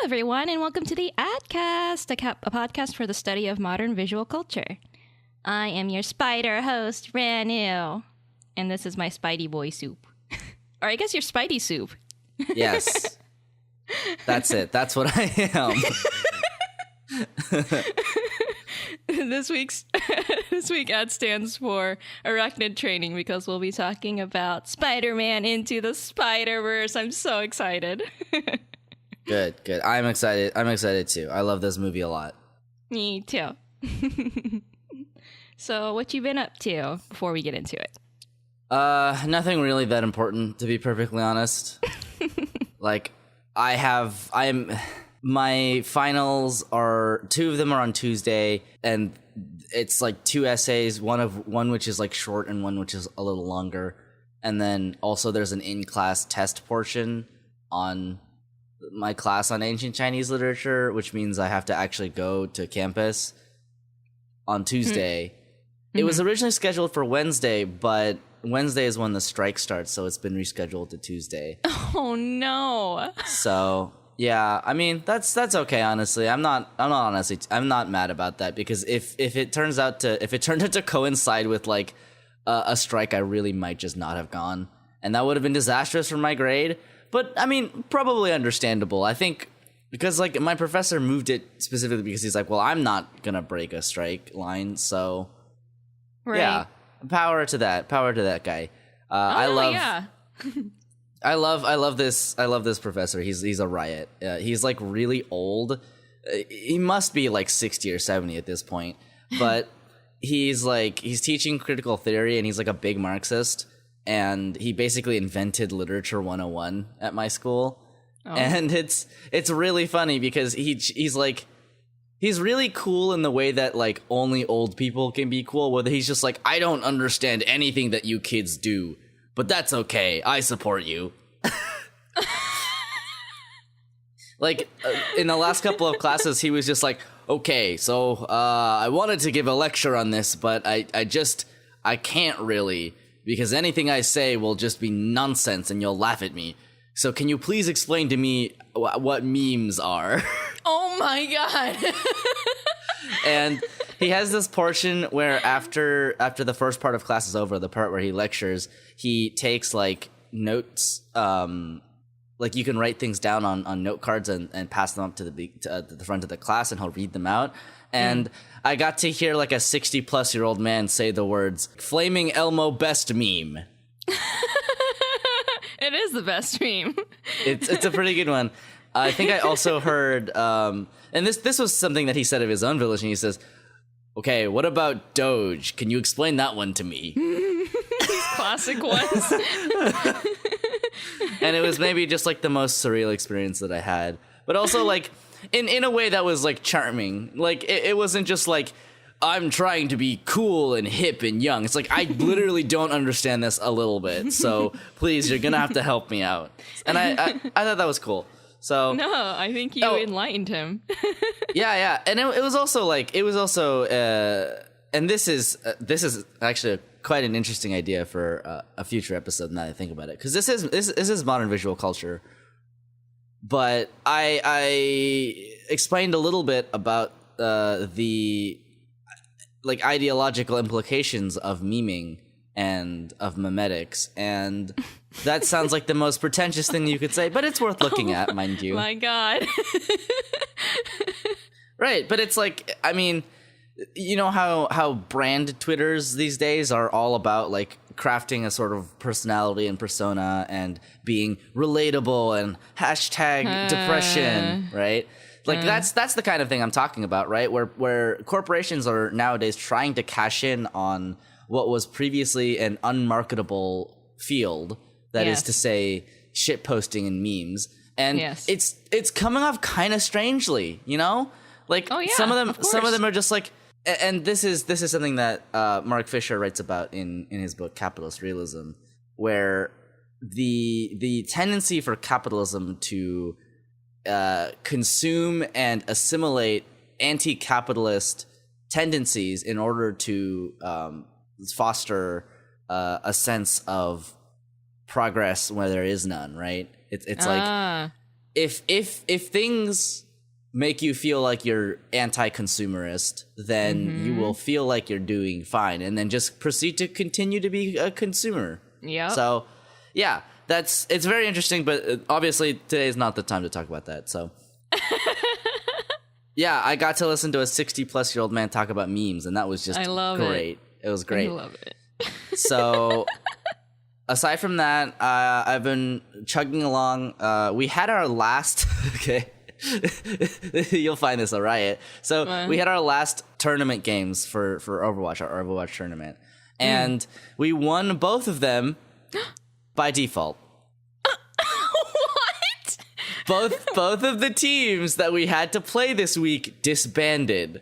everyone, and welcome to the Adcast, a podcast for the study of modern visual culture. I am your spider host, Renu, and this is my Spidey boy soup. Or I guess your Spidey soup. Yes. That's it. That's what I am. This week ad stands for Arachnid training because we'll be talking about Spider-Man Into the Spider-Verse. I'm so excited. Good. I'm excited too. I love this movie a lot. Me too. So what you been up to before we get into it? Nothing really that important, to be perfectly honest. Like, my finals are, 2 of them are on Tuesday, and it's like 2 essays, one which is like short and one which is a little longer. And then also there's an in-class test portion on my class on ancient Chinese literature, which means I have to actually go to campus on Tuesday. It was originally scheduled for Wednesday, but Wednesday is when the strike starts, so it's been rescheduled to Tuesday. Oh no. So yeah, I mean that's okay. Honestly, I'm not mad about that, because if it turned out to coincide with like a strike, I really might just not have gone, and that would have been disastrous for my grade. But I mean, probably understandable. I think because like my professor moved it specifically because he's like, well, I'm not gonna break a strike line, so right. Yeah, power to that guy. I love this professor. He's a riot. He's like really old. He must be like 60 or 70 at this point. But he's teaching critical theory, and he's like a big Marxist. And he basically invented literature 101 at my school. Oh. And it's really funny because he's really cool in the way that like only old people can be cool, whether he's just like, I don't understand anything that you kids do, but that's okay. I support you. Like in the last couple of classes, he was just like, okay, so I wanted to give a lecture on this, but I can't really, because anything I say will just be nonsense and you'll laugh at me. So can you please explain to me what memes are? Oh my god. And he has this portion where after the first part of class is over, the part where he lectures, he takes like notes, like you can write things down on note cards and pass them up to the front of the class, and he'll read them out. And I got to hear like a 60-plus-year-old man say the words, "Flaming Elmo best meme." It is the best meme. It's a pretty good one. I think I also heard, and this was something that he said of his own village, and he says, okay, what about Doge? Can you explain that one to me? These classic ones. And it was maybe just like the most surreal experience that I had. But also like, in a way that was like charming. Like it wasn't just like, I'm trying to be cool and hip and young. It's like, I literally don't understand this a little bit. So please, you're going to have to help me out. And I thought that was cool. So no, I think you enlightened him. Yeah. And it was also, and this is actually quite an interesting idea for a future episode now that I think about it. Because this is modern visual culture. But I explained a little bit about the like ideological implications of memeing and of memetics, and that sounds like the most pretentious thing you could say, but it's worth looking at, mind you. My god. Right, but it's like, I mean, you know how brand Twitters these days are all about like crafting a sort of personality and persona and being relatable and hashtag depression, right? Like that's the kind of thing I'm talking about, right? Where corporations are nowadays trying to cash in on what was previously an unmarketable field, that is to say, shit posting and memes. And it's coming off kind of strangely, you know? Like some of them are just like, and this is something that Mark Fisher writes about in his book Capitalist Realism, where the tendency for capitalism to consume and assimilate anti-capitalist tendencies in order to foster a sense of progress where there is none, right? It's like if things make you feel like you're anti-consumerist, then you will feel like you're doing fine, and then just proceed to continue to be a consumer. Yeah. So, yeah, it's very interesting, but obviously today is not the time to talk about that. So, yeah, I got to listen to a 60-plus-year-old man talk about memes, and that was just great. It was great. I love it. So, aside from that, I've been chugging along. We had our last okay. You'll find this a riot. So we had our last tournament games for Overwatch, our Overwatch tournament, and we won both of them by default. What? Both of the teams that we had to play this week disbanded.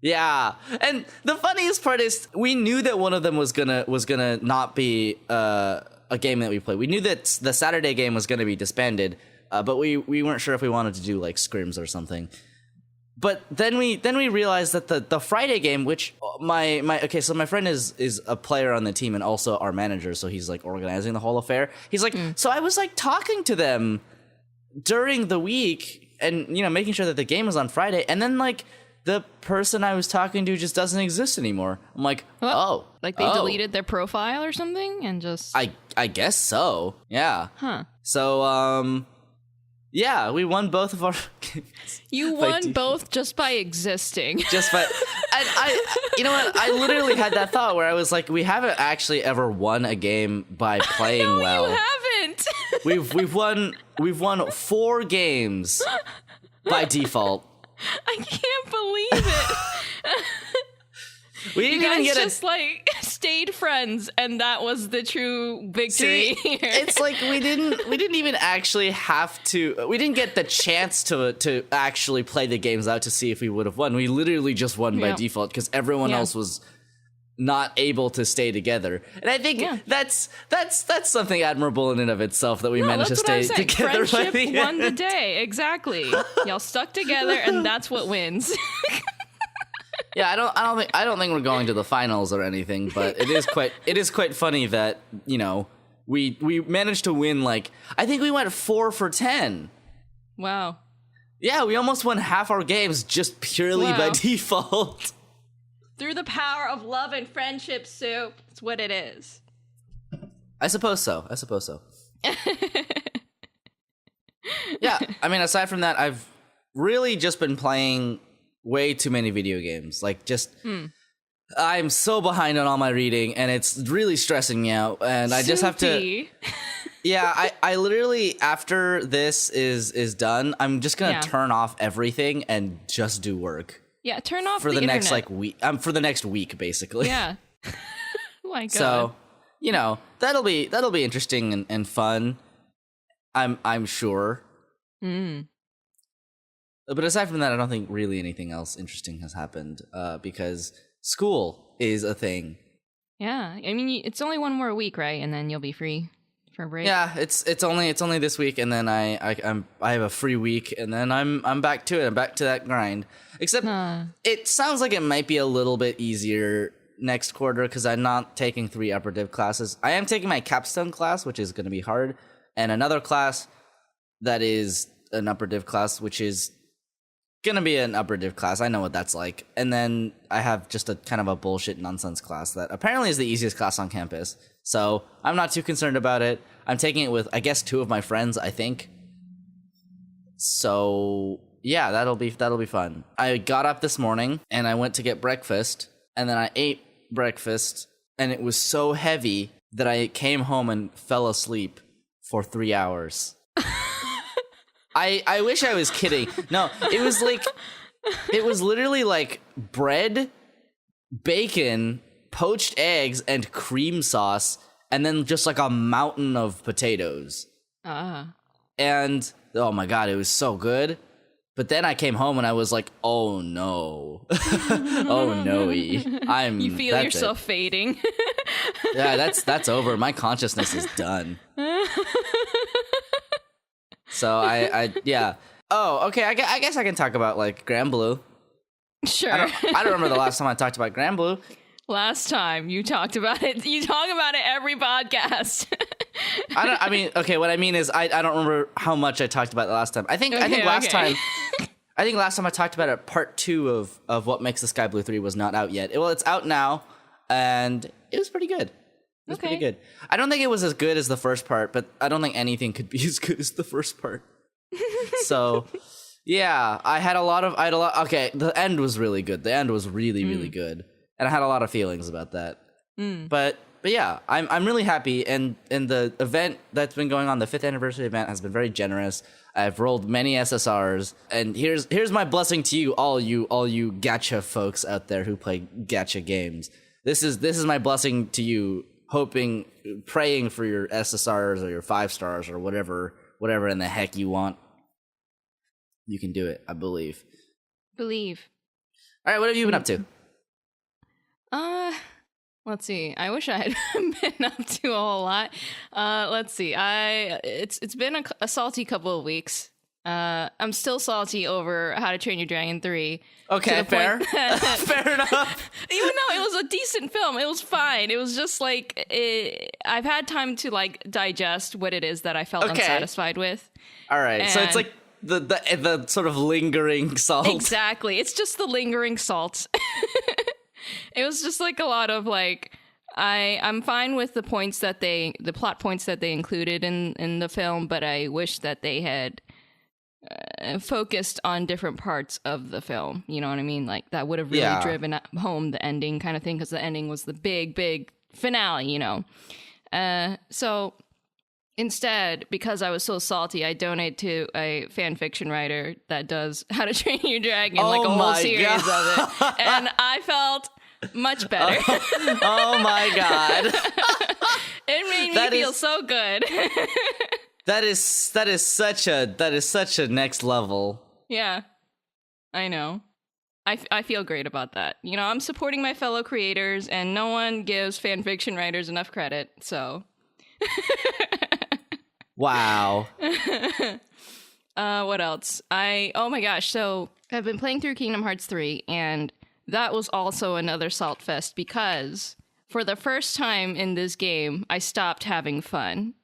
Yeah, and the funniest part is we knew that one of them was gonna not be a game that we played. We knew that the Saturday game was gonna be disbanded. But we weren't sure if we wanted to do like scrims or something. But then we realized that the Friday game, which so my friend is a player on the team and also our manager, so he's like organizing the whole affair. He's like, so I was like talking to them during the week and making sure that the game was on Friday, and then like the person I was talking to just doesn't exist anymore. I'm like, like they deleted their profile or something and just I guess so. Yeah. Huh. So yeah, we won both of our games. You won both just by existing. Just by, and you know what? I literally had that thought where I was like, we haven't actually ever won a game by playing No, well. you haven't. We've won 4 games by default. I can't believe it. We didn't you even guys get just like stayed friends, and that was the true victory. See, it's like we didn't even actually have to. We didn't get the chance to actually play the games out to see if we would have won. We literally just won by default because everyone else was not able to stay together. And I think that's something admirable in and of itself that we managed to stay together. Friendship won the day. Exactly. Y'all stuck together, and that's what wins. Yeah, I don't think we're going to the finals or anything, but it is quite funny that, we managed to win, like, I think we went 4 for 10. Wow. Yeah, we almost won half our games just purely by default. Through the power of love and friendship, Soup. It's what it is. I suppose so. Yeah, I mean, aside from that, I've really just been playing way too many video games. Like, just I'm so behind on all my reading, and it's really stressing me out, and I just have to I literally, after this is done, I'm just gonna turn off everything and just do work. Yeah, turn off for the internet. next week. For the next week, basically. Yeah. Oh my god. So, that'll be interesting and fun. I'm sure. But aside from that, I don't think really anything else interesting has happened because school is a thing. Yeah, I mean, it's only one more week, right? And then you'll be free for a break. Yeah, it's only this week, and then I have a free week, and then I'm back to it. I'm back to that grind. Except it sounds like it might be a little bit easier next quarter because I'm not taking 3 upper div classes. I am taking my capstone class, which is going to be hard, and another class that is an upper div class, which is gonna be an upper div class. I know what that's like. And then I have just a kind of a bullshit nonsense class that apparently is the easiest class on campus. So I'm not too concerned about it. I'm taking it with, I guess, 2 of my friends, I think. So yeah, that'll be fun. I got up this morning and I went to get breakfast, and then I ate breakfast, and it was so heavy that I came home and fell asleep for 3 hours. I wish I was kidding. No, it was literally like bread, bacon, poached eggs, and cream sauce, and then just like a mountain of potatoes. And oh my god, it was so good. But then I came home and I was like, oh no. Oh no-y. You feel yourself fading. Yeah, that's over. My consciousness is done. So I yeah. Oh, okay. I guess I can talk about like Grand Blue. Sure. I don't remember the last time I talked about Grand Blue. last time you talked about it. You talk about it every podcast. What I mean is I don't remember how much I talked about it last time. I think last time I talked about it, part 2 of What Makes the Sky Blue 3 was not out yet. Well, it's out now, and it was pretty good. It was pretty good. I don't think it was as good as the first part, but I don't think anything could be as good as the first part. So, yeah, I had a lot. Okay, the end was really good. The end was really, really good, and I had a lot of feelings about that. But yeah, I'm really happy, and the event that's been going on, the 5th anniversary event, has been very generous. I've rolled many SSRs, and here's my blessing to you, all you gacha folks out there who play gacha games. This is my blessing to you, praying for your SSRs or your 5 stars or whatever in the heck you want. You can do it, I believe. All right, what have you been up to? Let's see. I wish I had been up to a whole lot. Let's see. It's been a salty couple of weeks. I'm still salty over How to Train Your Dragon 3. Okay, fair. Fair enough. Even though it was a decent film, it was fine. It was just like I've had time to like digest what it is that I felt unsatisfied with. All right, so it's like the sort of lingering salt. Exactly. It's just the lingering salt. It was just like a lot of like I'm fine with the plot points that they included in the film, but I wish that they had focused on different parts of the film. You know what I mean? Like that would have really driven home the ending kind of thing, because the ending was the big finale, you know. So instead, because I was so salty, I donate to a fan fiction writer that does How to Train Your Dragon, like a whole series of it. And I felt much better. Oh my god. It made me feel so good. That is such a next level. Yeah. I know. I feel great about that. You know, I'm supporting my fellow creators, and no one gives fan fiction writers enough credit, so wow. What else? Oh my gosh, so I've been playing through Kingdom Hearts 3, and that was also another salt fest, because for the first time in this game, I stopped having fun.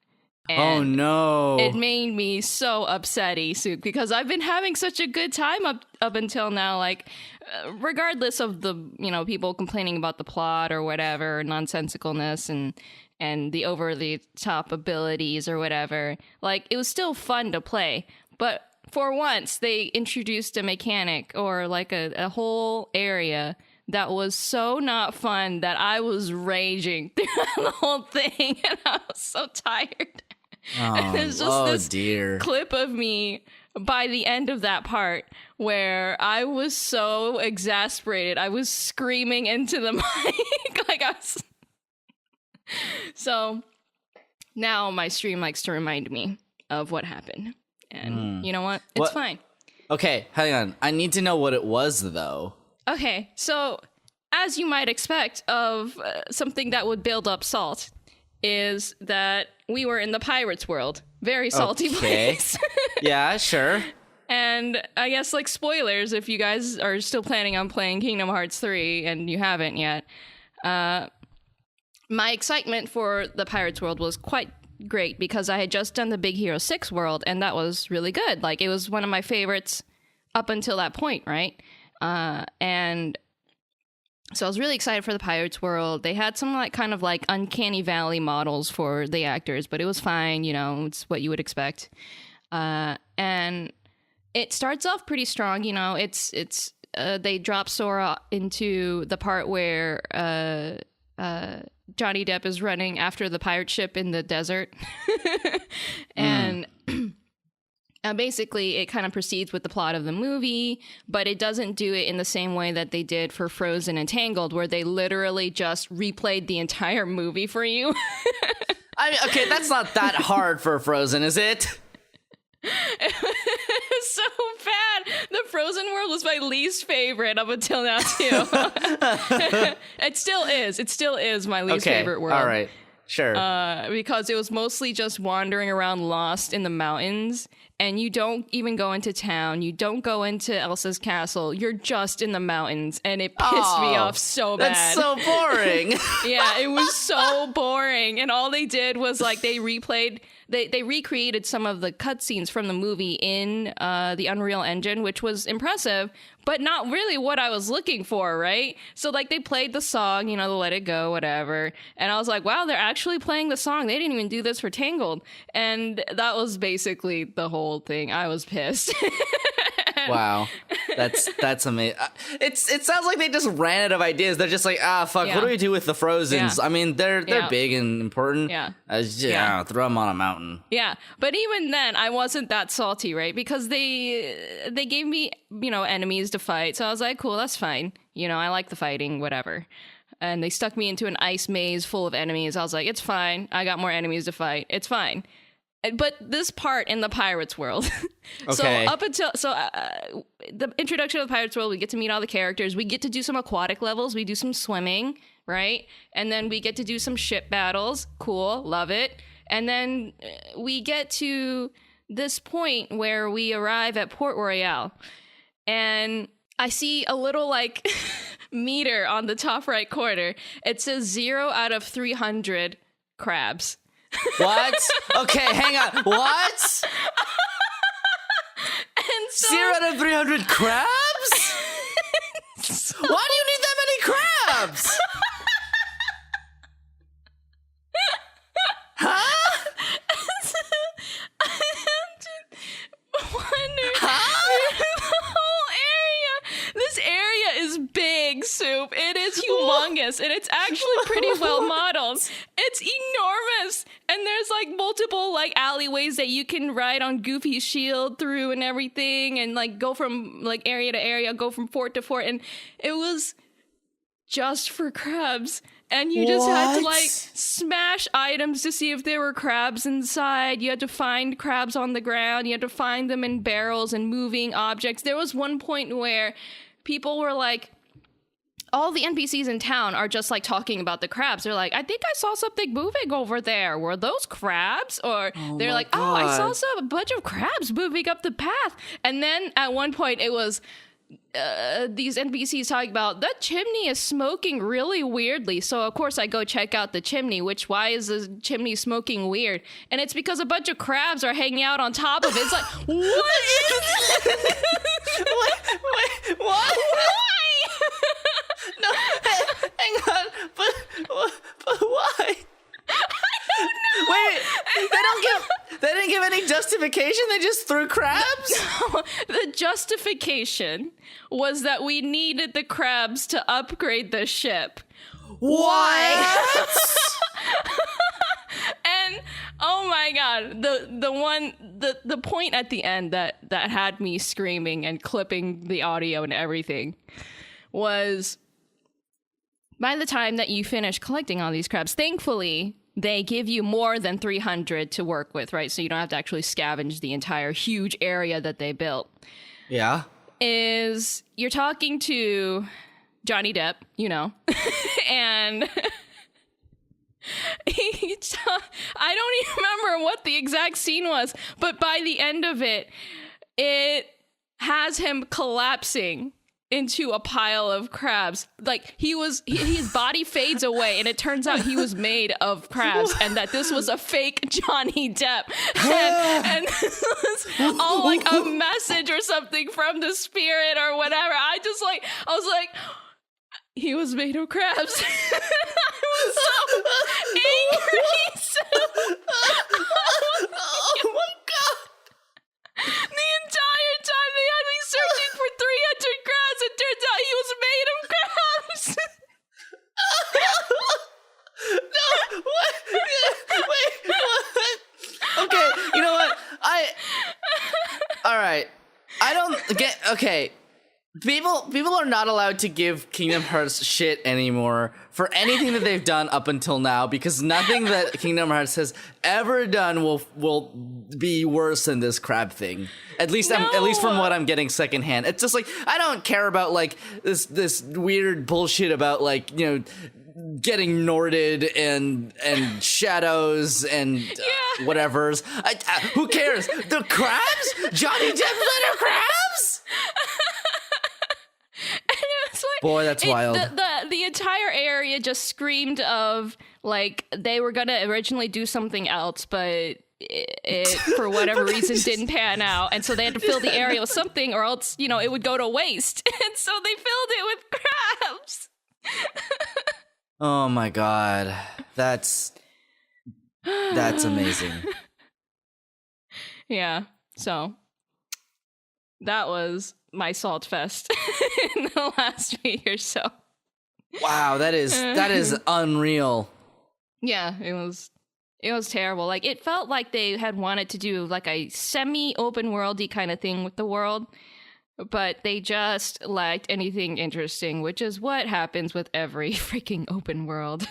And oh no. It made me so upsetty, Souk, because I've been having such a good time up until now, like regardless of the, you know, people complaining about the plot or whatever, nonsensicalness and the over the top abilities or whatever. Like, it was still fun to play, but for once they introduced a mechanic or like a whole area that was so not fun that I was raging throughout the whole thing, and I was so tired. Oh, There's just this dear clip of me by the end of that part where I was so exasperated. I was screaming into the mic. Like I was... So now my stream likes to remind me of what happened. And you know what? It's fine. Okay, hang on. I need to know what it was, though. Okay, so as you might expect of something that would build up salt, is that we were in the pirates world. Very salty place. Yeah, sure. And I guess, like, spoilers, if you guys are still planning on playing Kingdom Hearts 3 and you haven't yet, my excitement for the pirates world was quite great, because I had just done the Big Hero 6 world, and that was really good. Like, it was one of my favorites up until that point, right? And so I was really excited for the Pirates World. They had some like kind of like uncanny valley models for the actors, but it was fine, you know, it's what you would expect. And it starts off pretty strong, you know. It's they drop Sora into the part where Johnny Depp is running after the pirate ship in the desert. And basically, it kind of proceeds with the plot of the movie, but it doesn't do it in the same way that they did for Frozen and Tangled, where they literally just replayed the entire movie for you. I mean, okay, that's not that hard for Frozen, is it? It's so bad. The Frozen world was my least favorite up until now, too. It still is. It still is my least favorite world. All right. Sure. Because it was mostly just wandering around lost in the mountains, and you don't even go into town. You don't go into Elsa's castle. You're just in the mountains, and it pissed me off so bad. That's so boring. Yeah, it was so boring. And all they did was like they recreated some of the cutscenes from the movie in the Unreal Engine, which was impressive, but not really what I was looking for, right? So like they played the song, the Let It Go, whatever. And I was like, wow, they're actually playing the song. They didn't even do this for Tangled. And that was basically the whole thing. I was pissed. Wow. That's amazing. It sounds like they just ran out of ideas. They're just like, fuck, what do we do with the Frozens? Yeah. I mean, they're big and important. Yeah. Throw them on a mountain. Yeah. But even then, I wasn't that salty, right? Because they gave me, enemies to fight. So I was like, cool, that's fine. I like the fighting, whatever. And they stuck me into an ice maze full of enemies. I was like, it's fine. I got more enemies to fight. It's fine. But this part in the Pirates world. Okay. So the introduction of the Pirates world, we get to meet all the characters. We get to do some aquatic levels. We do some swimming, right? And then we get to do some ship battles. Cool. Love it. And then we get to this point where we arrive at Port Royale. And I see a little like meter on the top right corner. It says 0 out of 300 crabs. What? Okay, hang on. What? And so, 0 out of 300 crabs? Why do you need that many crabs? Huh? I wonder. The whole area. This area is big, Soup. It is humongous, and it's actually pretty well modeled. It's enormous, and there's like multiple like alleyways that you can ride on Goofy's shield through and everything, and like go from like area to area, go from fort to fort, and it was just for crabs. And you just had to like smash items to see if there were crabs inside. You had to find crabs on the ground. You had to find them in barrels and moving objects. There was one point where people were like, all the NPCs in town are just like talking about the crabs. They're like, I think I saw something moving over there. Were those crabs? Or they're like, oh, I saw a bunch of crabs moving up the path. And then at one point it was these NPCs talking about that chimney is smoking really weirdly. So of course I go check out the chimney, why is the chimney smoking weird? And it's because a bunch of crabs are hanging out on top of it. It's like, what? What? Why? No, hang on. But why? Wait, they didn't give any justification. They just threw crabs? No, the justification was that we needed the crabs to upgrade the ship. What? And oh my god, the point at the end that had me screaming and clipping the audio and everything was, by the time that you finish collecting all these crabs, thankfully they give you more than 300 to work with, right? So you don't have to actually scavenge the entire huge area that they built. Yeah. You're talking to Johnny Depp, and I don't even remember what the exact scene was, but by the end of it, it has him collapsing into a pile of crabs. Like his body fades away, and it turns out he was made of crabs, and that this was a fake Johnny Depp, and this was all like a message or something from the spirit or whatever. I was like, he was made of crabs. I was so angry. Oh my god. The entire time they had me searching for 300 crabs, it turns out he was made of crabs. No, what? Wait, what? Okay, you know what? All right. I don't get. Okay, people are not allowed to give Kingdom Hearts shit anymore for anything that they've done up until now, because nothing that Kingdom Hearts has ever done will be worse than this crab thing. At least from what I'm getting secondhand. It's just like, I don't care about like this weird bullshit about like, getting Norded and shadows and whatever's. Who cares? The crabs? Johnny Depp's little crabs? And it was like, boy, that's wild. The entire area just screamed of, like, they were going to originally do something else, but it for whatever reason didn't pan out, and so they had to fill the area with something, or else, you know, it would go to waste. And so they filled it with crabs. Oh my god, that's amazing. Yeah, so that was my salt fest in the last week or so. Wow, that is unreal. Yeah, it was terrible. Like, it felt like they had wanted to do like a semi-open worldy kind of thing with the world, but they just lacked anything interesting, which is what happens with every freaking open world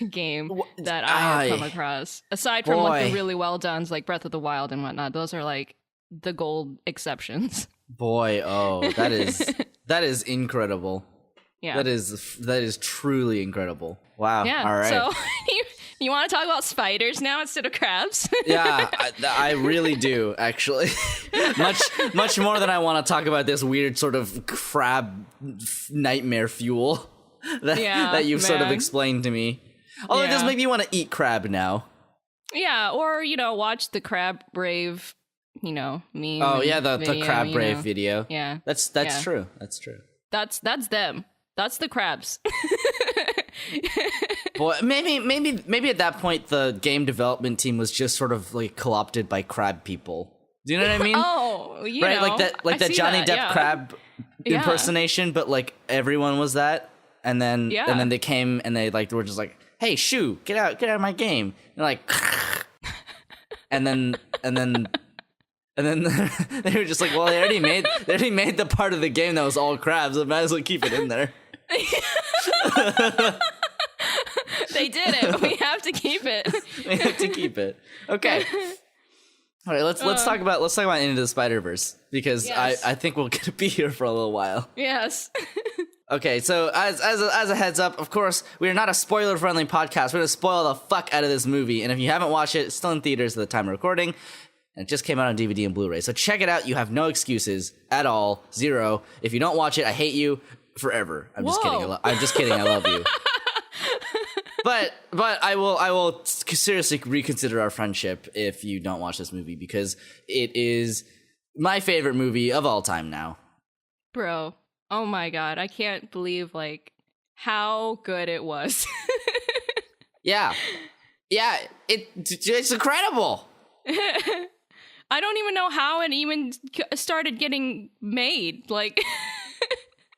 game that I have come across. Aside from like the really well done, like Breath of the Wild and whatnot, those are like the gold exceptions. Boy, that is incredible. Yeah, that is truly incredible. Wow. Yeah. All right. So you want to talk about spiders now instead of crabs? Yeah, I really do, actually. much more than I want to talk about this weird sort of crab nightmare fuel that you've sort of explained to me. Although it does make me want to eat crab now. Yeah, or, you know, watch the Crab Brave, you know, meme. Oh, yeah, the Crab Brave video. Yeah. That's true. That's true. That's them. That's the crabs. Boy, maybe at that point the game development team was just sort of like co-opted by crab people. Do you know what I mean? Oh, you right, know, like that Johnny Depp crab impersonation, but like everyone was that, and then they came and they like were just like, "Hey, Shoo, get out of my game!" And like, and then they were just like, "Well, they already made the part of the game that was all crabs. So might as well keep it in there." They did it. We have to keep it. We have to keep it. Okay. All right. Let's talk about Into the Spider-Verse, because I think we're gonna be here for a little while. Yes. Okay. So as a heads up, of course, we are not a spoiler-friendly podcast. We're gonna spoil the fuck out of this movie, and if you haven't watched it, it's still in theaters at the time of recording, and it just came out on DVD and Blu-ray. So check it out. You have no excuses at all. Zero. If you don't watch it, I hate you forever. I'm just kidding. I'm just kidding. I love you. But I will seriously reconsider our friendship if you don't watch this movie, because it is my favorite movie of all time now. Bro, oh my god, I can't believe like how good it was. Yeah, it's incredible. I don't even know how it even started getting made. Like,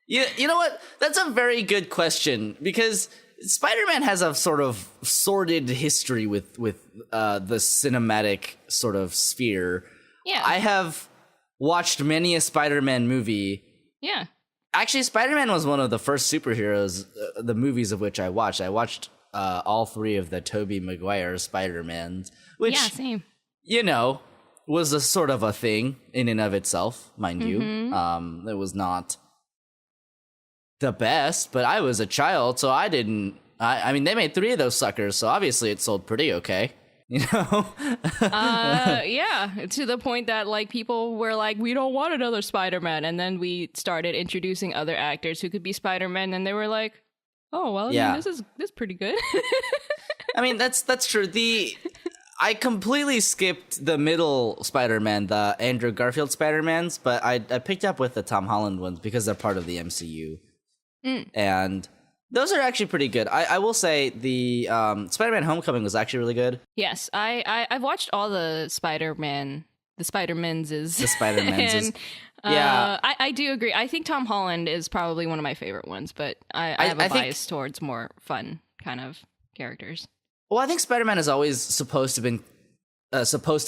you know what? That's a very good question, because Spider-Man has a sort of sordid history with the cinematic sort of sphere. Yeah. I have watched many a Spider-Man movie. Yeah. Actually, Spider-Man was one of the first superheroes, the movies of which I watched. I watched all three of the Tobey Maguire Spider-Mans, which, same. You know, was a sort of a thing in and of itself, mind you. It was not the best, but I was a child, so I mean, they made 3 of those suckers, so obviously it sold pretty okay, you know? Yeah, to the point that, like, people were like, we don't want another Spider-Man, and then we started introducing other actors who could be Spider-Man, and they were like, oh, well, I mean, this is pretty good. I mean, that's true. I completely skipped the middle Spider-Man, the Andrew Garfield Spider-Mans, but I picked up with the Tom Holland ones because they're part of the MCU. And those are actually pretty good. I will say the Spider-Man Homecoming was actually really good. Yes, I've watched all the Spider-Men's. The Spider-Men's. And, yeah. I do agree. I think Tom Holland is probably one of my favorite ones, but I have a bias towards more fun kind of characters. Well, I think Spider-Man is always supposed to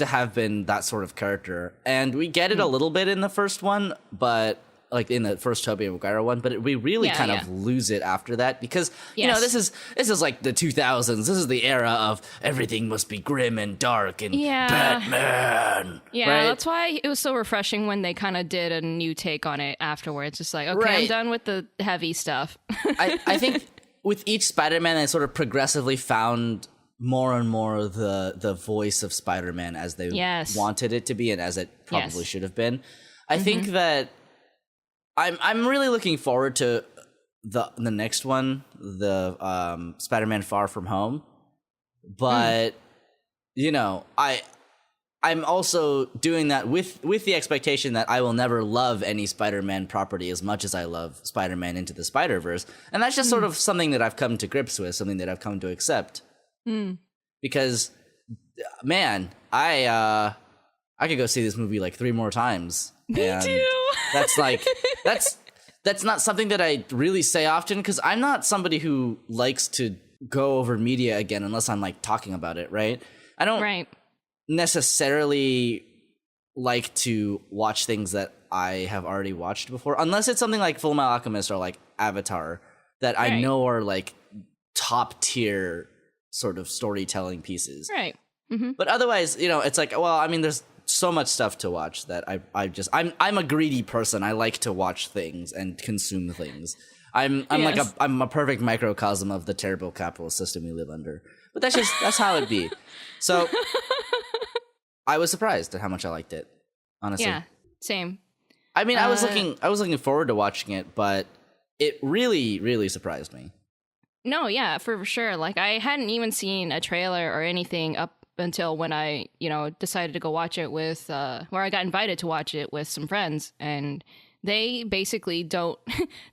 have been that sort of character, and we get it a little bit in the first one, but like in the first Tobey Maguire one, but we really kind of lose it after that, because you know, this is like the 2000s. This is the era of everything must be grim and dark and Batman. Yeah, right? That's why it was so refreshing when they kind of did a new take on it afterwards. Just like, okay, I'm done with the heavy stuff. I think with each Spider-Man, I sort of progressively found more and more the voice of Spider-Man as they wanted it to be and as it probably should have been. I think that I'm really looking forward to the next one, the Spider-Man Far From Home. But you know, I'm also doing that with the expectation that I will never love any Spider-Man property as much as I love Spider-Man Into the Spider-Verse. And that's just sort of something that I've come to grips with, something that I've come to accept. Because, man, I could go see this movie like 3 more times. Me too! That's not something that I really say often, because I'm not somebody who likes to go over media again unless I'm like talking about it, right? I don't necessarily like to watch things that I have already watched before, unless it's something like Fullmetal Alchemist or like Avatar that I know are like top tier sort of storytelling pieces. Right. But otherwise, you know, it's like, well, I mean, there's so much stuff to watch that I'm a greedy person. I like to watch things and consume things. I'm a perfect microcosm of the terrible capitalist system we live under. But that's how it be. So I was surprised at how much I liked it, honestly. Yeah, same. I mean, I was looking forward to watching it, but it really, really surprised me. No, yeah, for sure. Like, I hadn't even seen a trailer or anything up until when I, decided to go watch it with, where I got invited to watch it with some friends, and they basically don't,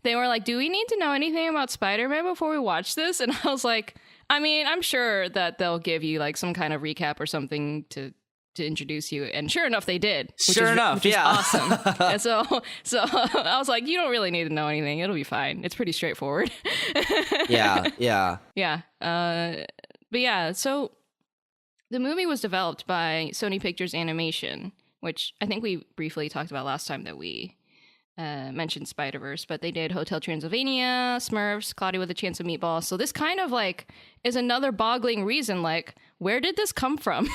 they were like, do we need to know anything about Spider-Man before we watch this? And I was like, I mean, I'm sure that they'll give you like some kind of recap or something to introduce you, and sure enough they did, which is awesome. And so I was like, you don't really need to know anything, it'll be fine, it's pretty straightforward. yeah But yeah, so the movie was developed by Sony Pictures Animation, which I think we briefly talked about last time that we mentioned Spider-Verse, but they did Hotel Transylvania, Smurfs, Cloudy with a Chance of Meatballs. So this kind of like is another boggling reason, like, where did this come from?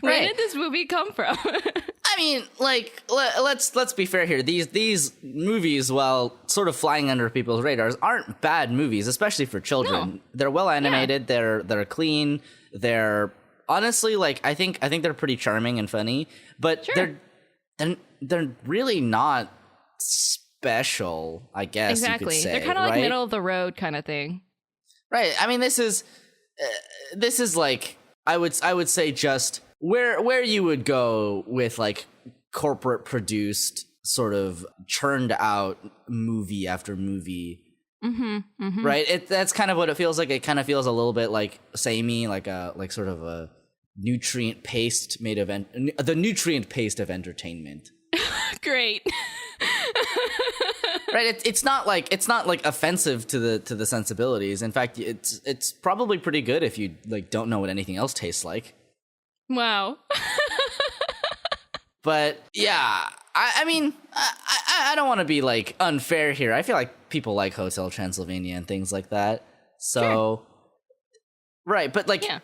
Where did this movie come from? I mean, like, let's be fair here. These movies, while sort of flying under people's radars, aren't bad movies, especially for children. No. They're well animated. Yeah. They're clean. They're honestly, like, I think they're pretty charming and funny. But they're really not special, I guess. Exactly. You could say, they're kind of like middle of the road kind of thing. Right. I mean, this is like, I would say just where you would go with like corporate produced sort of churned out movie after movie. Right. That's kind of what it feels like. It kind of feels a little bit like samey, like sort of a nutrient paste made of the nutrient paste of entertainment. Great. Right, it's not like offensive to the sensibilities. In fact, it's probably pretty good if you like don't know what anything else tastes like. Wow. But yeah, I mean, I don't want to be like unfair here. I feel like people like Hotel Transylvania and things like that. So, right, but like. Yeah.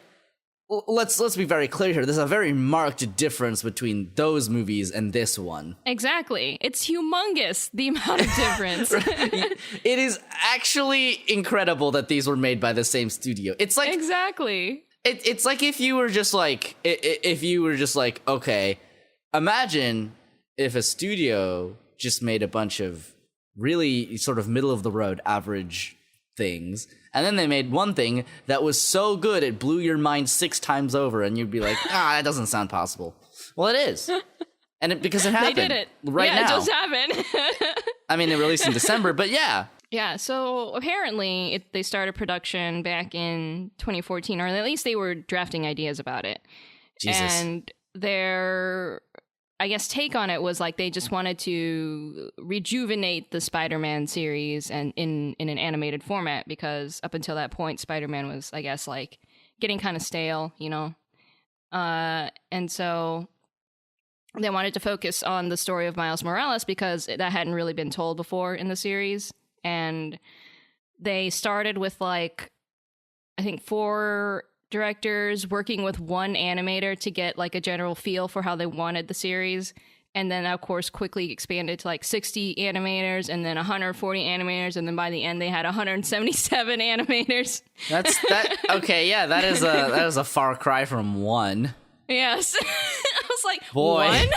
Let's be very clear here. There's a very marked difference between those movies and this one. Exactly. It's humongous, the amount of difference. It is actually incredible that these were made by the same studio. It's like exactly. It's like if you were just like okay, imagine if a studio just made a bunch of really sort of middle of the road average things, and then they made one thing that was so good it blew your mind 6 times over, and you'd be like, that doesn't sound possible. Well, it is. And because it happened. They did it. Right now. Yeah, it just happened. I mean, it released in December, but yeah. Yeah, so apparently they started production back in 2014, or at least they were drafting ideas about it. Jesus. And their, I guess, take on it was like they just wanted to rejuvenate the Spider-Man series and in an animated format, because up until that point, Spider-Man was, I guess, like getting kind of stale, and so they wanted to focus on the story of Miles Morales because that hadn't really been told before in the series. And they started with like, I think 4 directors working with 1 animator to get like a general feel for how they wanted the series. and then of course quickly expanded to like 60 animators and then 140 animators, and then by the end they had 177 animators. Okay, yeah, that is a far cry from one. Yes. I was like, boy, one?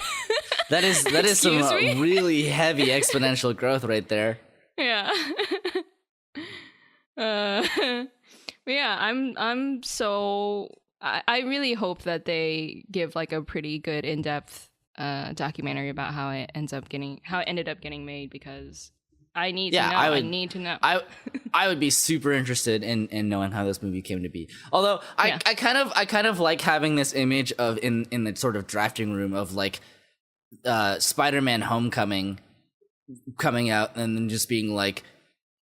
that is some really heavy exponential growth right there. Yeah. Yeah, I'm so I really hope that they give like a pretty good in-depth documentary about how it ended up getting made, because I need to know. I need to know. I would be super interested in knowing how this movie came to be. Although I kind of like having this image of in the sort of drafting room of like Spider-Man Homecoming coming out and then just being like,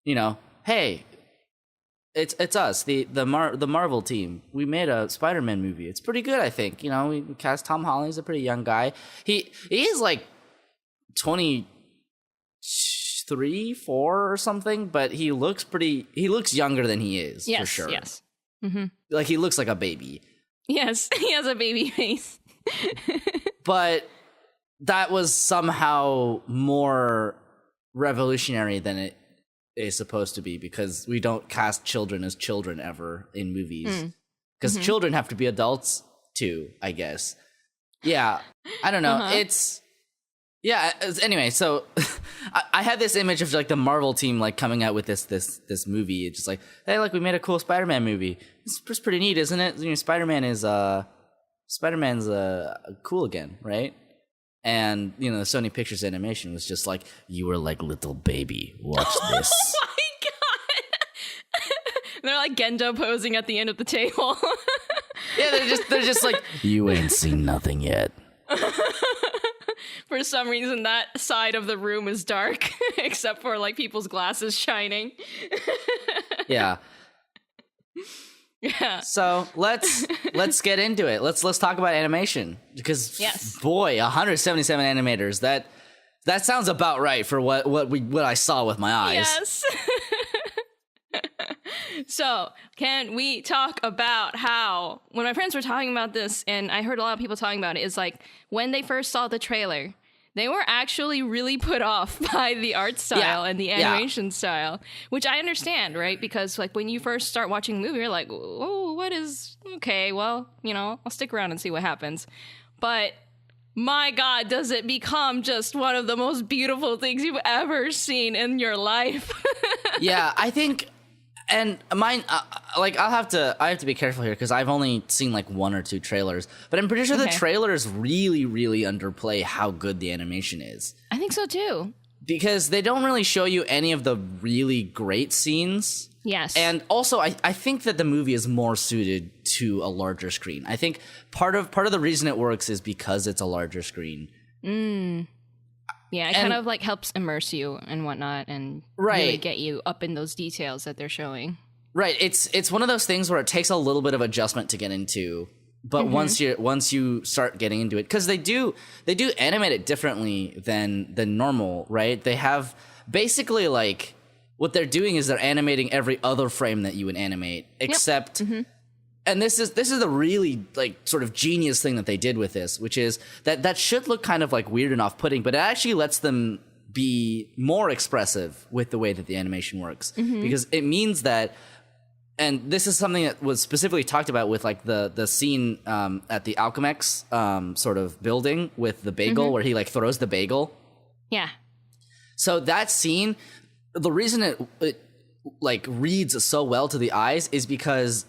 you know, hey, it's us, the Marvel team. We made a Spider-Man movie. It's pretty good, I think. You know, we cast Tom Holland. He's a pretty young guy. He is like 23, 4 or something, but he looks younger than he is, for sure. Yes. Mm-hmm. Like, he looks like a baby. Yes, he has a baby face. But that was somehow more revolutionary than it is supposed to be, because we don't cast children as children ever in movies. Because children have to be adults too, I guess. Yeah, I don't know. Anyway, so I had this image of like the Marvel team like coming out with this movie. It's just like, hey, look, we made a cool Spider-Man movie. It's pretty neat, isn't it? You know, Spider-Man's cool again, right? And, you know, the Sony Pictures Animation was just like, you were like little baby, watch this. Oh my god! They're like Gendo posing at the end of the table. Yeah, they're just like, you ain't seen nothing yet. For some reason, that side of the room is dark, except for like people's glasses shining. Yeah. Yeah. So let's get into it. Let's talk about animation, because boy, 177 animators. That sounds about right for what I saw with my eyes. Yes. So, can we talk about how, when my friends were talking about this, and I heard a lot of people talking about it, is like when they first saw the trailer, they were actually really put off by the art style and the animation style, which I understand, right? Because like when you first start watching a movie, you're like, oh, okay, well, you know, I'll stick around and see what happens. But my God, does it become just one of the most beautiful things you've ever seen in your life? Yeah, I think, and mine, like I have to be careful here because I've only seen like 1 or 2 trailers, but I'm pretty sure the trailers really, really underplay how good the animation is. I think so too. Because they don't really show you any of the really great scenes. Yes. And also, I think that the movie is more suited to a larger screen. I think part of the reason it works is because it's a larger screen. Yeah, it kind of like helps immerse you and whatnot, and really get you up in those details that they're showing. Right. It's one of those things where it takes a little bit of adjustment to get into, but once you start getting into it, because they do animate it differently than normal, right? They have basically like what they're doing is they're animating every other frame that you would animate, except. And this is the really like sort of genius thing that they did with this, which is that should look kind of like weird and off-putting, but it actually lets them be more expressive with the way that the animation works, because it means that, and this is something that was specifically talked about with like the scene at the Alchemex sort of building with the bagel where he like throws the bagel. Yeah. So that scene, the reason it like reads so well to the eyes is because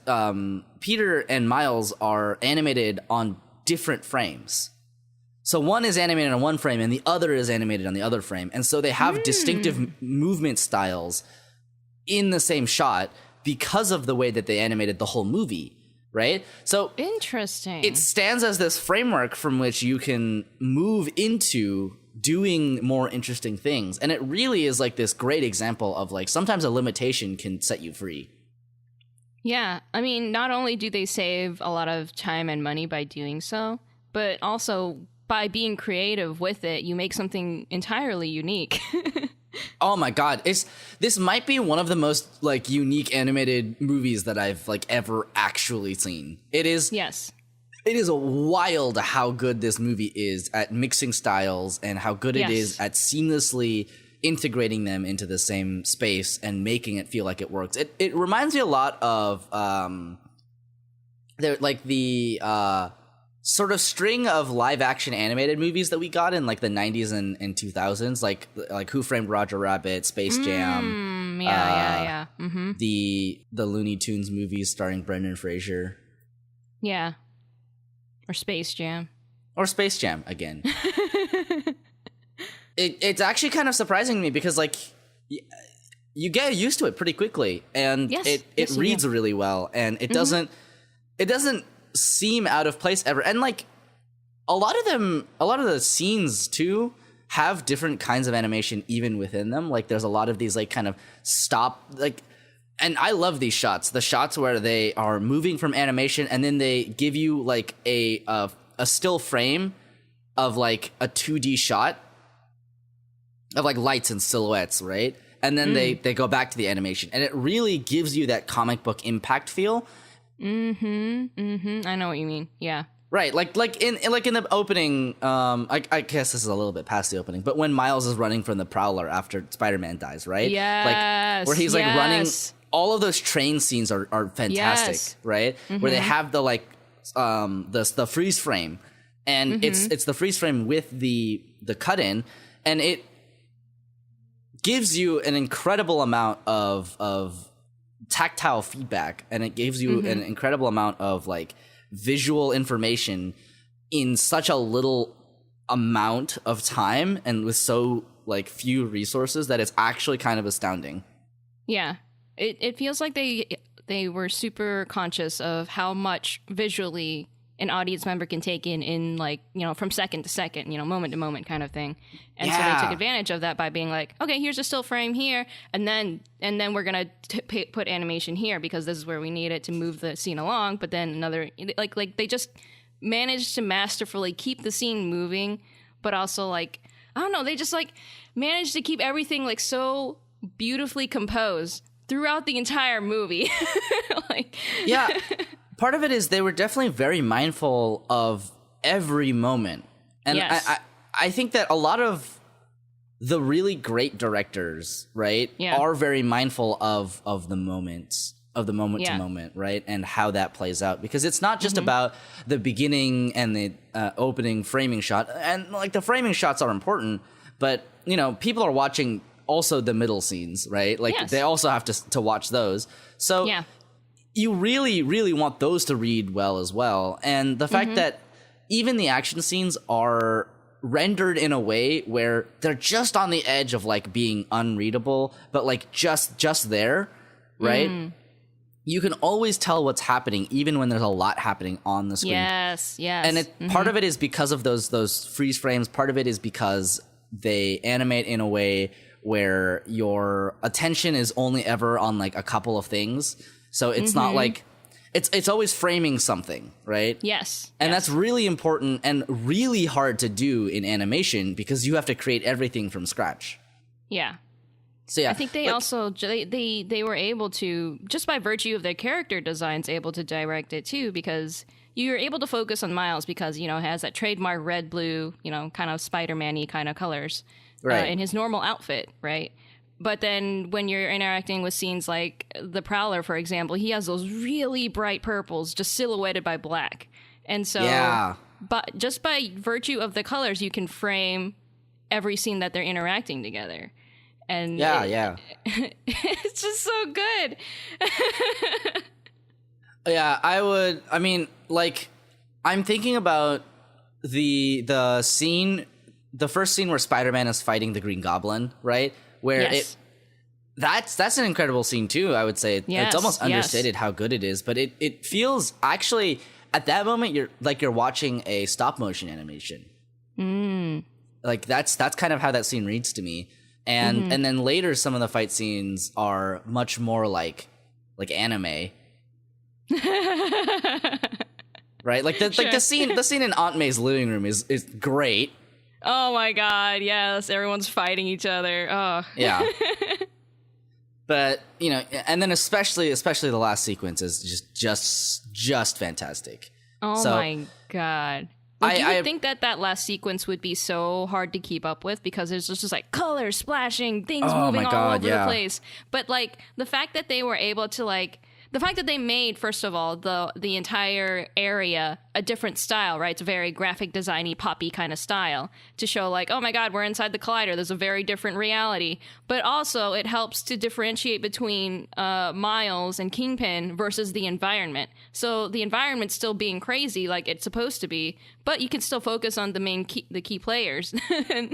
Peter and Miles are animated on different frames. So one is animated on one frame and the other is animated on the other frame. And so they have distinctive movement styles in the same shot because of the way that they animated the whole movie, right? So interesting. It stands as this framework from which you can move into doing more interesting things. And it really is like this great example of like sometimes a limitation can set you free. Yeah, I mean, not only do they save a lot of time and money by doing so, but also by being creative with it, you make something entirely unique. Oh my God. This might be one of the most like unique animated movies that I've like ever actually seen. It is. Yes. it is wild how good this movie is at mixing styles and how good it is at seamlessly integrating them into the same space and making it feel like it works. It reminds me a lot of the sort of string of live action animated movies that we got in like the 90s and 2000s, like Who Framed Roger Rabbit, Space Jam, the Looney Tunes movies starring Brendan Fraser. Yeah. Or Space Jam. Or Space Jam again. It's actually kind of surprising to me because like you get used to it pretty quickly, and it reads really well, and it doesn't seem out of place ever. And like a lot of the scenes too have different kinds of animation even within them. Like there's a lot of these like kind of stop like. And I love these shots. The shots where they are moving from animation and then they give you like a still frame of like a 2D shot of like lights and silhouettes, right? And then they go back to the animation, and it really gives you that comic book impact feel. I know what you mean. Yeah. Right, like in the opening, I guess this is a little bit past the opening, but when Miles is running from the Prowler after Spider-Man dies, right? Yes. Like where he's like running. All of those train scenes are fantastic, right? Where they have the like the freeze frame, and it's the freeze frame with the cut in, and it gives you an incredible amount of tactile feedback, and it gives you an incredible amount of like visual information in such a little amount of time and with so like few resources that it's actually kind of astounding. Yeah. It feels like they were super conscious of how much visually an audience member can take in like, you know, from second to second, you know, moment to moment kind of thing. And so they took advantage of that by being like, okay, here's a still frame here, and then we're going to put animation here because this is where we need it to move the scene along. But then another, like they just managed to masterfully keep the scene moving, but also like, I don't know, they just like managed to keep everything like so beautifully composed throughout the entire movie. Like, yeah. Part of it is they were definitely very mindful of every moment. And I think that a lot of the really great directors, right, are very mindful of the moments, of the moment to moment, right, and how that plays out. Because it's not just about the beginning and the opening framing shot. And, like, the framing shots are important, but, you know, people are watching also the middle scenes, right? Like, they also have to watch those. So you really, really want those to read well as well. And the fact that even the action scenes are rendered in a way where they're just on the edge of like being unreadable, but like just there, right? You can always tell what's happening even when there's a lot happening on the screen. Yes. And part of it is because of those freeze frames. Part of it is because they animate in a way where your attention is only ever on like a couple of things. So it's not like it's always framing something, right? Yes. And that's really important and really hard to do in animation because you have to create everything from scratch. Yeah. So yeah, I think they also they were able to, just by virtue of their character designs, able to direct it too, because you're able to focus on Miles because, you know, it has that trademark red, blue, you know, kind of Spider-Man-y kind of colors in his normal outfit, right? But then when you're interacting with scenes like the Prowler, for example, he has those really bright purples just silhouetted by black. And so but just by virtue of the colors, you can frame every scene that they're interacting together. And it's just so good. I mean, like, I'm thinking about the first scene where Spider-Man is fighting the Green Goblin, right? Where that's an incredible scene too, I would say. It's almost understated how good it is, but it feels actually at that moment you're watching a stop motion animation. Like that's kind of how that scene reads to me. And and then later some of the fight scenes are much more like anime. Right? Like the scene in Aunt May's living room is great. Oh my god, yes, everyone's fighting each other. Oh. Yeah. But, you know, and then especially the last sequence is just fantastic. Oh So my god. Like, you would think that last sequence would be so hard to keep up with because there's just like colors splashing, things moving all over the place. But like the fact that they were able to the fact that they made, first of all, the entire area a different style, right? It's a very graphic designy, poppy kind of style to show like, oh my god, we're inside the collider. There's a very different reality. But also it helps to differentiate between Miles and Kingpin versus the environment. So the environment's still being crazy like it's supposed to be, but you can still focus on the key players.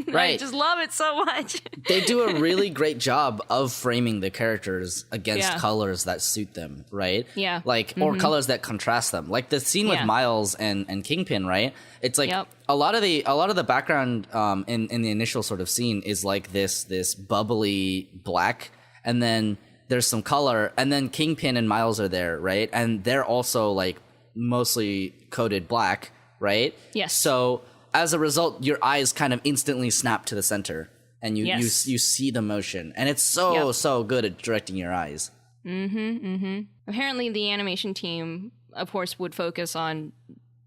Right. I just love it so much. They do a really great job of framing the characters against colors that suit them, right? Yeah. Like, or colors that contrast them. Like the scene with Miles and Kingpin, right? It's like a lot of the background in the initial sort of scene is like this bubbly black, and then there's some color, and then Kingpin and Miles are there, right? And they're also like mostly coated black, right? Yes. So as a result, your eyes kind of instantly snap to the center, and you see the motion, and it's so good at directing your eyes. Apparently, the animation team, of course, would focus on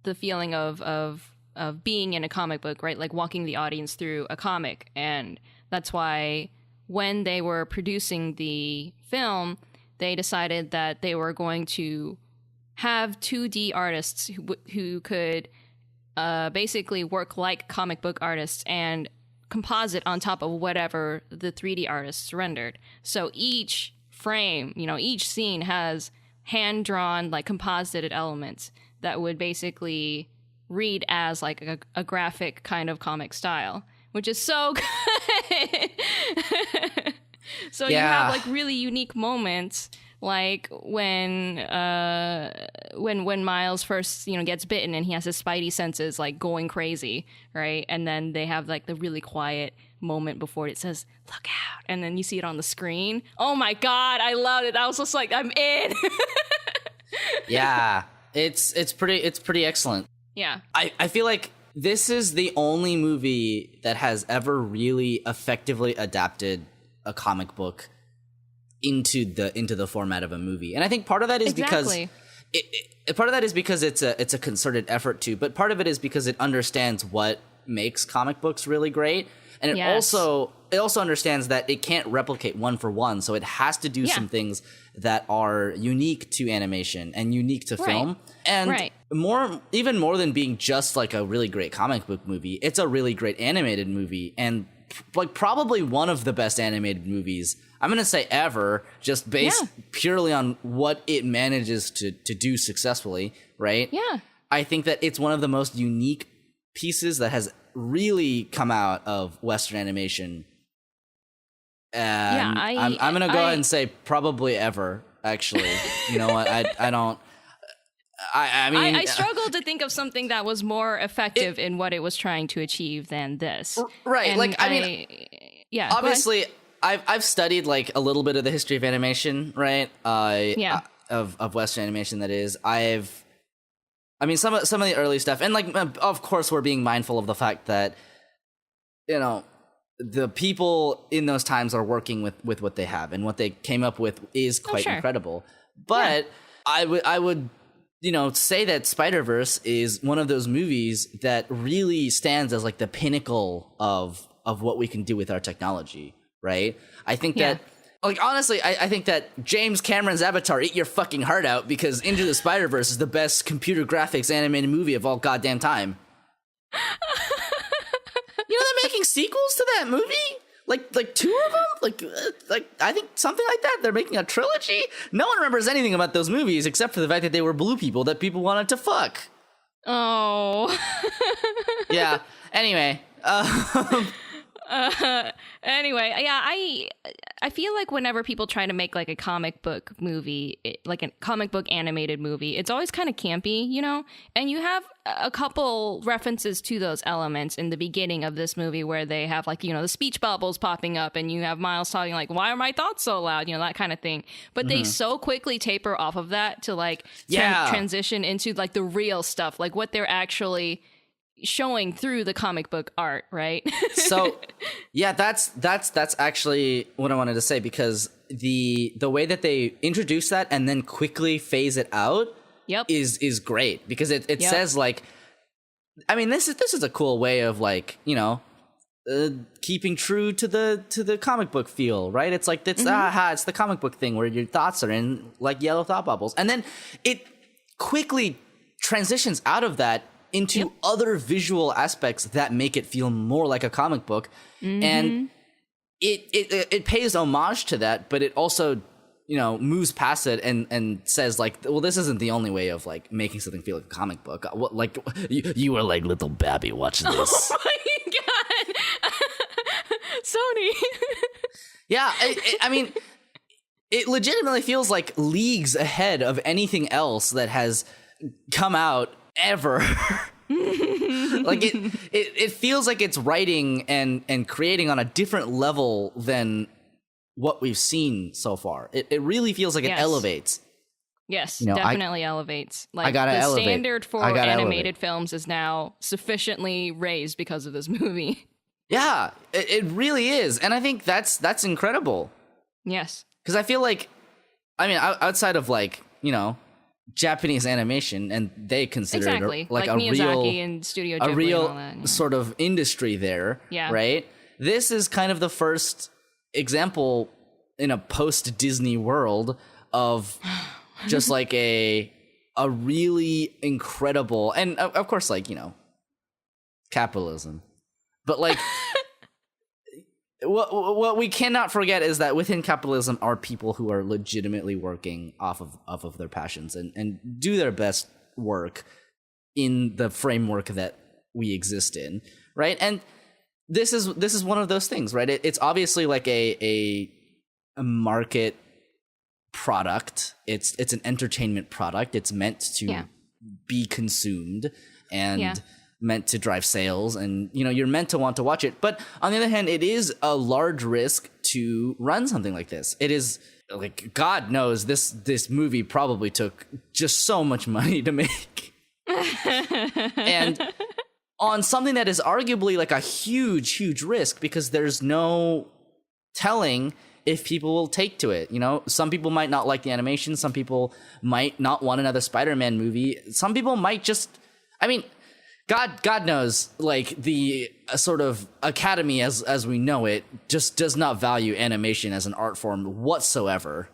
the feeling of being in a comic book, right? Like walking the audience through a comic, and that's why when they were producing the film, they decided that they were going to have 2D artists who could basically work like comic book artists and composite on top of whatever the 3D artists rendered. So each frame, each scene has hand-drawn, like, composited elements that would basically read as, like, a graphic kind of comic style, which is so good. So you have, like, really unique moments, like when Miles first, gets bitten and he has his spidey senses, like, going crazy, right? And then they have, like, the really quiet moment before it says, "Look out," and then you see it on the screen. Oh my god, I loved it. I was just like, I'm in. Yeah, it's pretty excellent. Yeah. I feel like this is the only movie that has ever really effectively adapted a comic book into the format of a movie. And I think part of that is because it's a concerted effort to, but part of it is because it understands what makes comic books really great. And it also understands that it can't replicate one for one, so it has to do some things that are unique to animation and unique to film. And even more than being just like a really great comic book movie, it's a really great animated movie, and like probably one of the best animated movies, I'm going to say ever, just based purely on what it manages to do successfully, right? Yeah. I think that it's one of the most unique pieces that has really come out of Western animation. And I'm gonna go ahead and say probably ever. Actually, you know what? I don't. I mean, I struggle to think of something that was more effective in what it was trying to achieve than this. Right? And like, I mean, obviously, I've studied like a little bit of the history of animation, right? Of Western animation, that is. I mean, some of the early stuff, and like, of course, we're being mindful of the fact that, the people in those times are working with what they have, and what they came up with is quite incredible. But I would, say that Spider-Verse is one of those movies that really stands as like the pinnacle of what we can do with our technology, right? I think that. Like, honestly, I think that James Cameron's Avatar, eat your fucking heart out, because Into the Spider-Verse is the best computer graphics animated movie of all goddamn time. They're making sequels to that movie? Like two of them? Like I think something like that. They're making a trilogy? No one remembers anything about those movies except for the fact that they were blue people that people wanted to fuck. Oh. Yeah. Anyway. Anyway, yeah, I feel like whenever people try to make like a comic book movie, like a comic book animated movie, it's always kind of campy, and you have a couple references to those elements in the beginning of this movie where they have like, the speech bubbles popping up, and you have Miles talking like, why are my thoughts so loud, that kind of thing. But they so quickly taper off of that to like transition into like the real stuff, like what they're actually showing through the comic book art, right? So yeah, that's actually what I wanted to say, because the way that they introduce that and then quickly phase it out is great because it Yep. says like, I mean, this is a cool way of like, you know, keeping true to the comic book feel, right? It's like it's it's the comic book thing where your thoughts are in like yellow thought bubbles, and then it quickly transitions out of that into other visual aspects that make it feel more like a comic book, and it pays homage to that, but it also, you know, moves past it and says like, well, this isn't the only way of like making something feel like a comic book. Like you were like little Babby watching this. Oh my god, Sony. Yeah, I mean, it legitimately feels like leagues ahead of anything else that has come out ever. Like it feels like it's writing and creating on a different level than what we've seen so far. It really feels like it elevates. Yes, You know, definitely elevates. Like gotta the elevate. standard for I gotta animated elevate. films is now sufficiently raised because of this movie. Yeah, it really is, and I think that's incredible. Yes. Because I feel like, I mean, outside of like, you know, Japanese animation, and they consider Exactly. it like a Miyazaki real, and Studio a Ghibli real and all that. Yeah. sort of industry there, Yeah. right? This is kind of the first example in a post-Disney world of just like a really incredible, and of course, like, you know, capitalism, but like what we cannot forget is that within capitalism are people who are legitimately working off of their passions and do their best work in the framework that we exist in, right? And this is one of those things, right? It's obviously like a market product. It's an entertainment product. It's meant to be consumed and meant to drive sales, and you know, you're meant to want to watch it. But on the other hand, it is a large risk to run something like this. It is like, God knows this movie probably took just so much money to make. And on something that is arguably like a huge risk, because there's no telling if people will take to it. You know, some people might not like the animation, some people might not want another Spider-Man movie, some people might just, I mean, God knows, like, the sort of Academy as we know it just does not value animation as an art form whatsoever.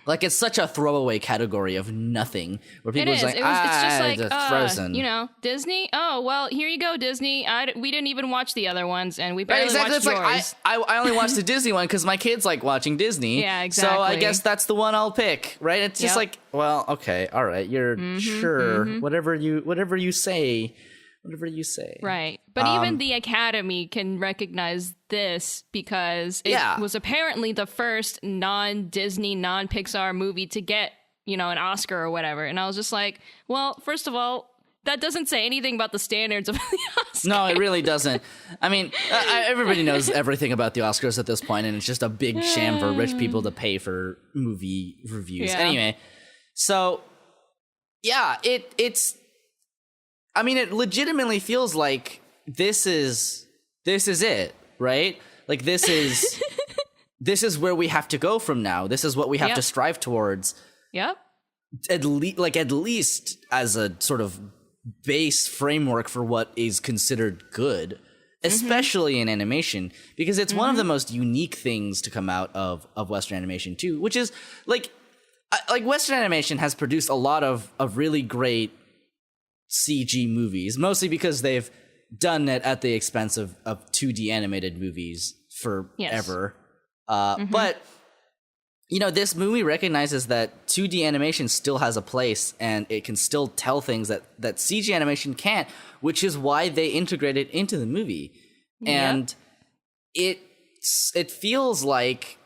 Like, it's such a throwaway category of nothing, where people are just like, it's just like, Frozen. you know, Disney. Oh well, here you go, Disney. We didn't even watch the other ones, and we barely Right, exactly. watched It's yours. like I only watched the Disney one because my kids like watching Disney. Yeah, exactly. So I guess that's the one I'll pick, right? It's just like, well, okay, all right, you're sure, whatever you say. Right. But even the Academy can recognize this because it was apparently the first non-Disney, non-Pixar movie to get, you know, an Oscar or whatever. And I was just like, well, first of all, that doesn't say anything about the standards of the Oscars. No, it really doesn't. I mean, everybody knows everything about the Oscars at this point, and it's just a big sham for rich people to pay for movie reviews. Yeah. Anyway, so yeah, it's. I mean, it legitimately feels like this is it, right? Like this is where we have to go from now. This is what we have to strive towards. Yep. At least as a sort of base framework for what is considered good, especially in animation, because it's one of the most unique things to come out of Western animation too, which is like Western animation has produced a lot of really great CG movies, mostly because they've done it at the expense of 2D animated movies forever. But, you know, this movie recognizes that 2D animation still has a place, and it can still tell things that CG animation can't, which is why they integrate it into the movie. And it feels like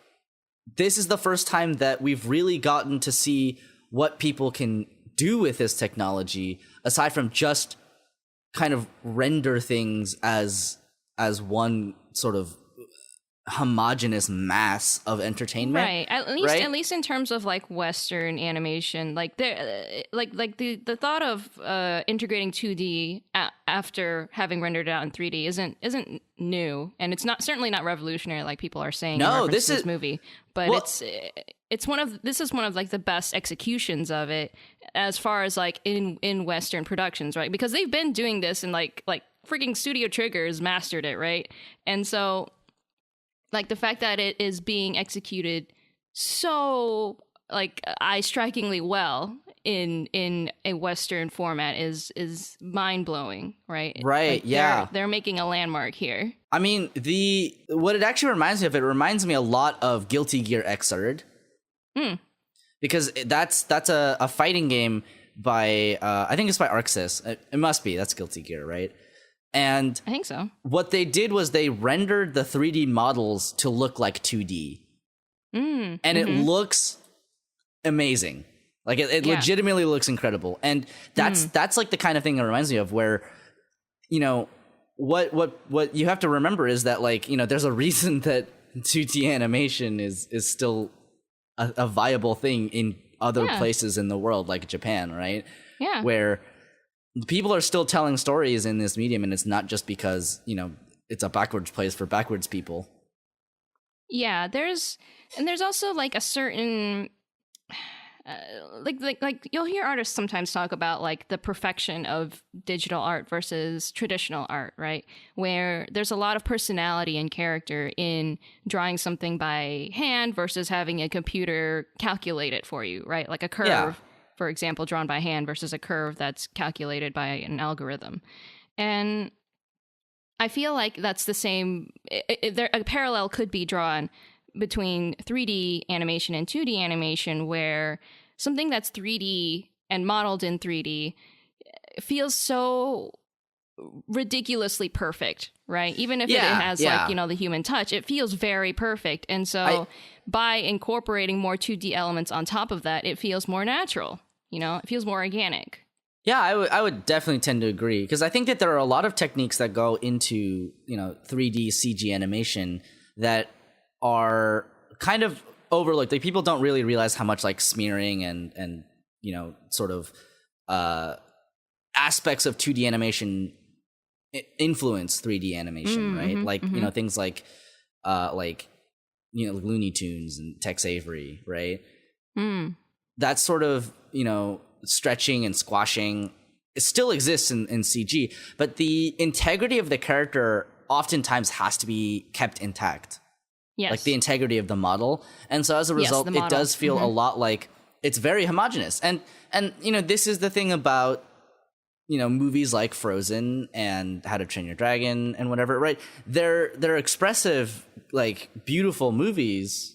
this is the first time that we've really gotten to see what people can do with this technology, aside from just kind of render things as one sort of homogenous mass of entertainment. Right. At least in terms of like Western animation, like there, like the thought of integrating 2D after having rendered it out in 3D isn't new, and it's certainly not revolutionary like people are saying. No, this is this movie, but it's one of like the best executions of it as far as like in Western productions, right? Because they've been doing this, and like freaking Studio Trigger's mastered it, right? And so, like, the fact that it is being executed so like eye-strikingly well in a Western format is mind-blowing, right? Right, like yeah. They're making a landmark here. I mean, what it actually reminds me of, it reminds me a lot of Guilty Gear Xrd. Because that's a fighting game by, I think it's by Arxis. It must be, that's Guilty Gear, right? And I think so. What they did was they rendered the 3D models to look like 2D. And it looks amazing. Like it legitimately looks incredible. And that's like the kind of thing it reminds me of, where, you know, what you have to remember is that, like, you know, there's a reason that 2D animation is still a viable thing in other places in the world, like Japan, right? Yeah. Where people are still telling stories in this medium, and it's not just because, you know, it's a backwards place for backwards people. Yeah, there's also like a certain like you'll hear artists sometimes talk about like the perfection of digital art versus traditional art, right? Where there's a lot of personality and character in drawing something by hand versus having a computer calculate it for you, right? Like a curve, for example, drawn by hand versus a curve that's calculated by an algorithm. And I feel like that's the same. A parallel could be drawn between 3D animation and 2D animation, where something that's 3D and modeled in 3D feels so ridiculously perfect, right? Even if it has like, you know, the human touch, it feels very perfect. And so by incorporating more 2D elements on top of that, it feels more natural. You know, it feels more organic. Yeah, I would definitely tend to agree, because I think that there are a lot of techniques that go into, you know, 3D CG animation that are kind of overlooked. Like, people don't really realize how much like smearing and you know, sort of aspects of 2D animation influence 3D animation, right? Like, you know, things like you know, Looney Tunes and Tex Avery, right? That sort of, you know, stretching and squashing, it still exists in CG, but the integrity of the character oftentimes has to be kept intact. Yes. Like the integrity of the model. And so as a result, it does feel a lot like it's very homogenous. And you know, this is the thing about, you know, movies like Frozen and How to Train Your Dragon and whatever, right? They're expressive, like beautiful movies.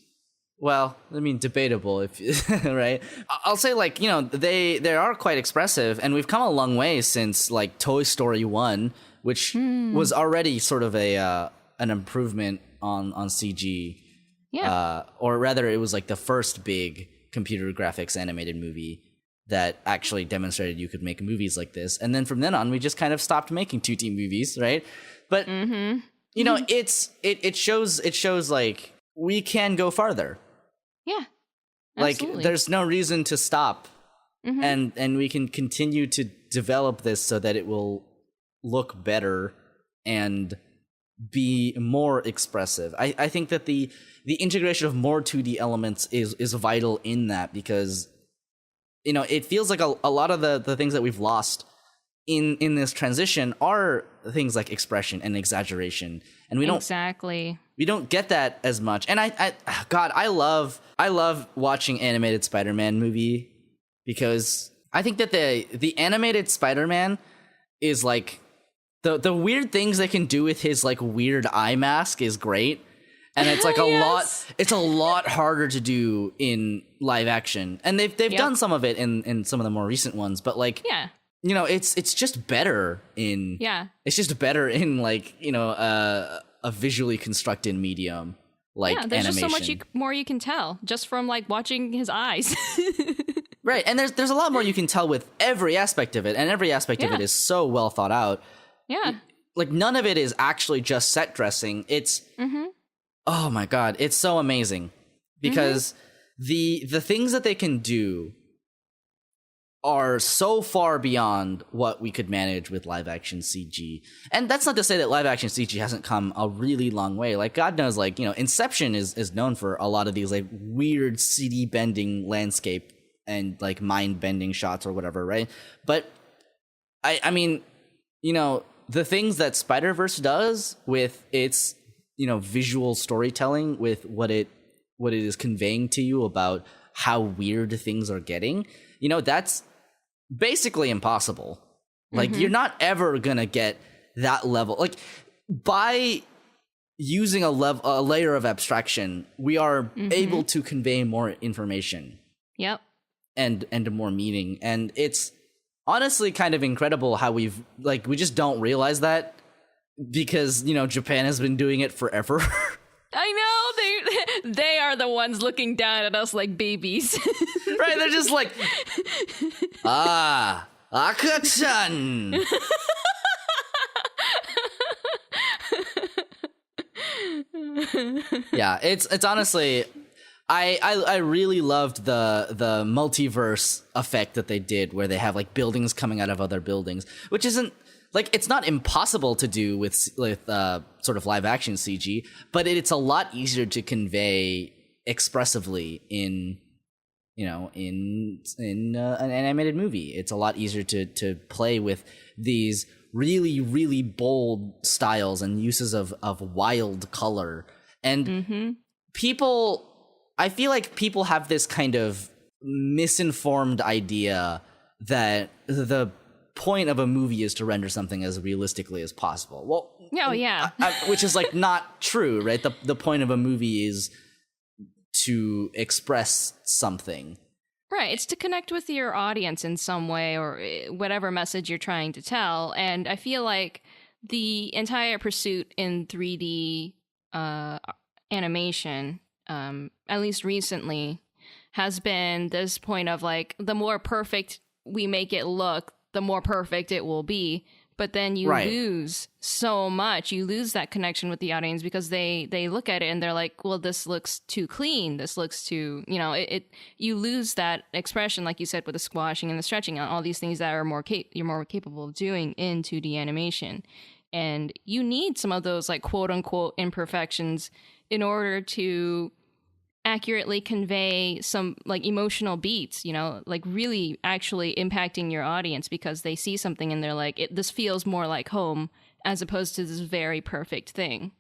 Well, I mean, debatable, if right? I'll say, like, you know, they are quite expressive, and we've come a long way since like Toy Story 1, which was already sort of an improvement on CG. Yeah. Or rather, it was like the first big computer graphics animated movie that actually demonstrated you could make movies like this. And then from then on, we just kind of stopped making 2D movies, right? But you know, it shows like we can go farther. Yeah. Absolutely. Like, there's no reason to stop. And we can continue to develop this so that it will look better and be more expressive. I think that the integration of more 2D elements is vital in that, because, you know, it feels like a lot of the things that we've lost in this transition are things like expression and exaggeration, and we don't get that as much. And I love watching animated Spider-Man movie, because I think that the animated Spider-Man is like the weird things they can do with his like weird eye mask is great. And it's like it's a lot harder to do in live action. And they've done some of it in some of the more recent ones, but like, you know, it's just better in it's just better in like, you know, a visually constructed medium like there's animation. Just so much more you can tell just from like watching his eyes. Right, and there's a lot more you can tell with every aspect of it, and every aspect of it is so well thought out. Yeah. Like, none of it is actually just set dressing. It's Oh my god, it's so amazing because the things that they can do are so far beyond what we could manage with live action CG. And that's not to say that live action CG hasn't come a really long way. Like, God knows, like, you know, Inception is known for a lot of these like weird CD bending landscape and like mind bending shots or whatever, right? But I mean, you know, the things that Spider-Verse does with its, you know, visual storytelling, with what it is conveying to you about how weird things are getting, you know, that's basically impossible. Like, you're not ever gonna get that level. Like, by using a layer of abstraction, we are able to convey more information. Yep. And more meaning. And it's honestly kind of incredible how we just don't realize that, because, you know, Japan has been doing it forever. I know, they are the ones looking down at us like babies. Right, they're just like, Aka-chan. Yeah, it's honestly, I really loved the multiverse effect that they did, where they have like buildings coming out of other buildings, which isn't like, it's not impossible to do with sort of live action CG, but it's a lot easier to convey expressively in, you know, in an animated movie. It's a lot easier to play with these really, really bold styles and uses of wild color. And I feel like people have this kind of misinformed idea that the point of a movie is to render something as realistically as possible. Well, oh yeah, which is like not true, right? The point of a movie is to express something. Right, it's to connect with your audience in some way, or whatever message you're trying to tell. And I feel like the entire pursuit in 3D animation, at least recently, has been this point of like, the more perfect we make it look, the more perfect it will be. But then you lose so much. You lose that connection with the audience, because they look at it and they're like, well, this looks too clean. This looks too, you know, you lose that expression, like you said, with the squashing and the stretching and all these things that are you're more capable of doing in 2D animation. And you need some of those like quote unquote imperfections in order to accurately convey some like emotional beats, you know, like really actually impacting your audience, because they see something and they're like, this feels more like home, as opposed to this very perfect thing.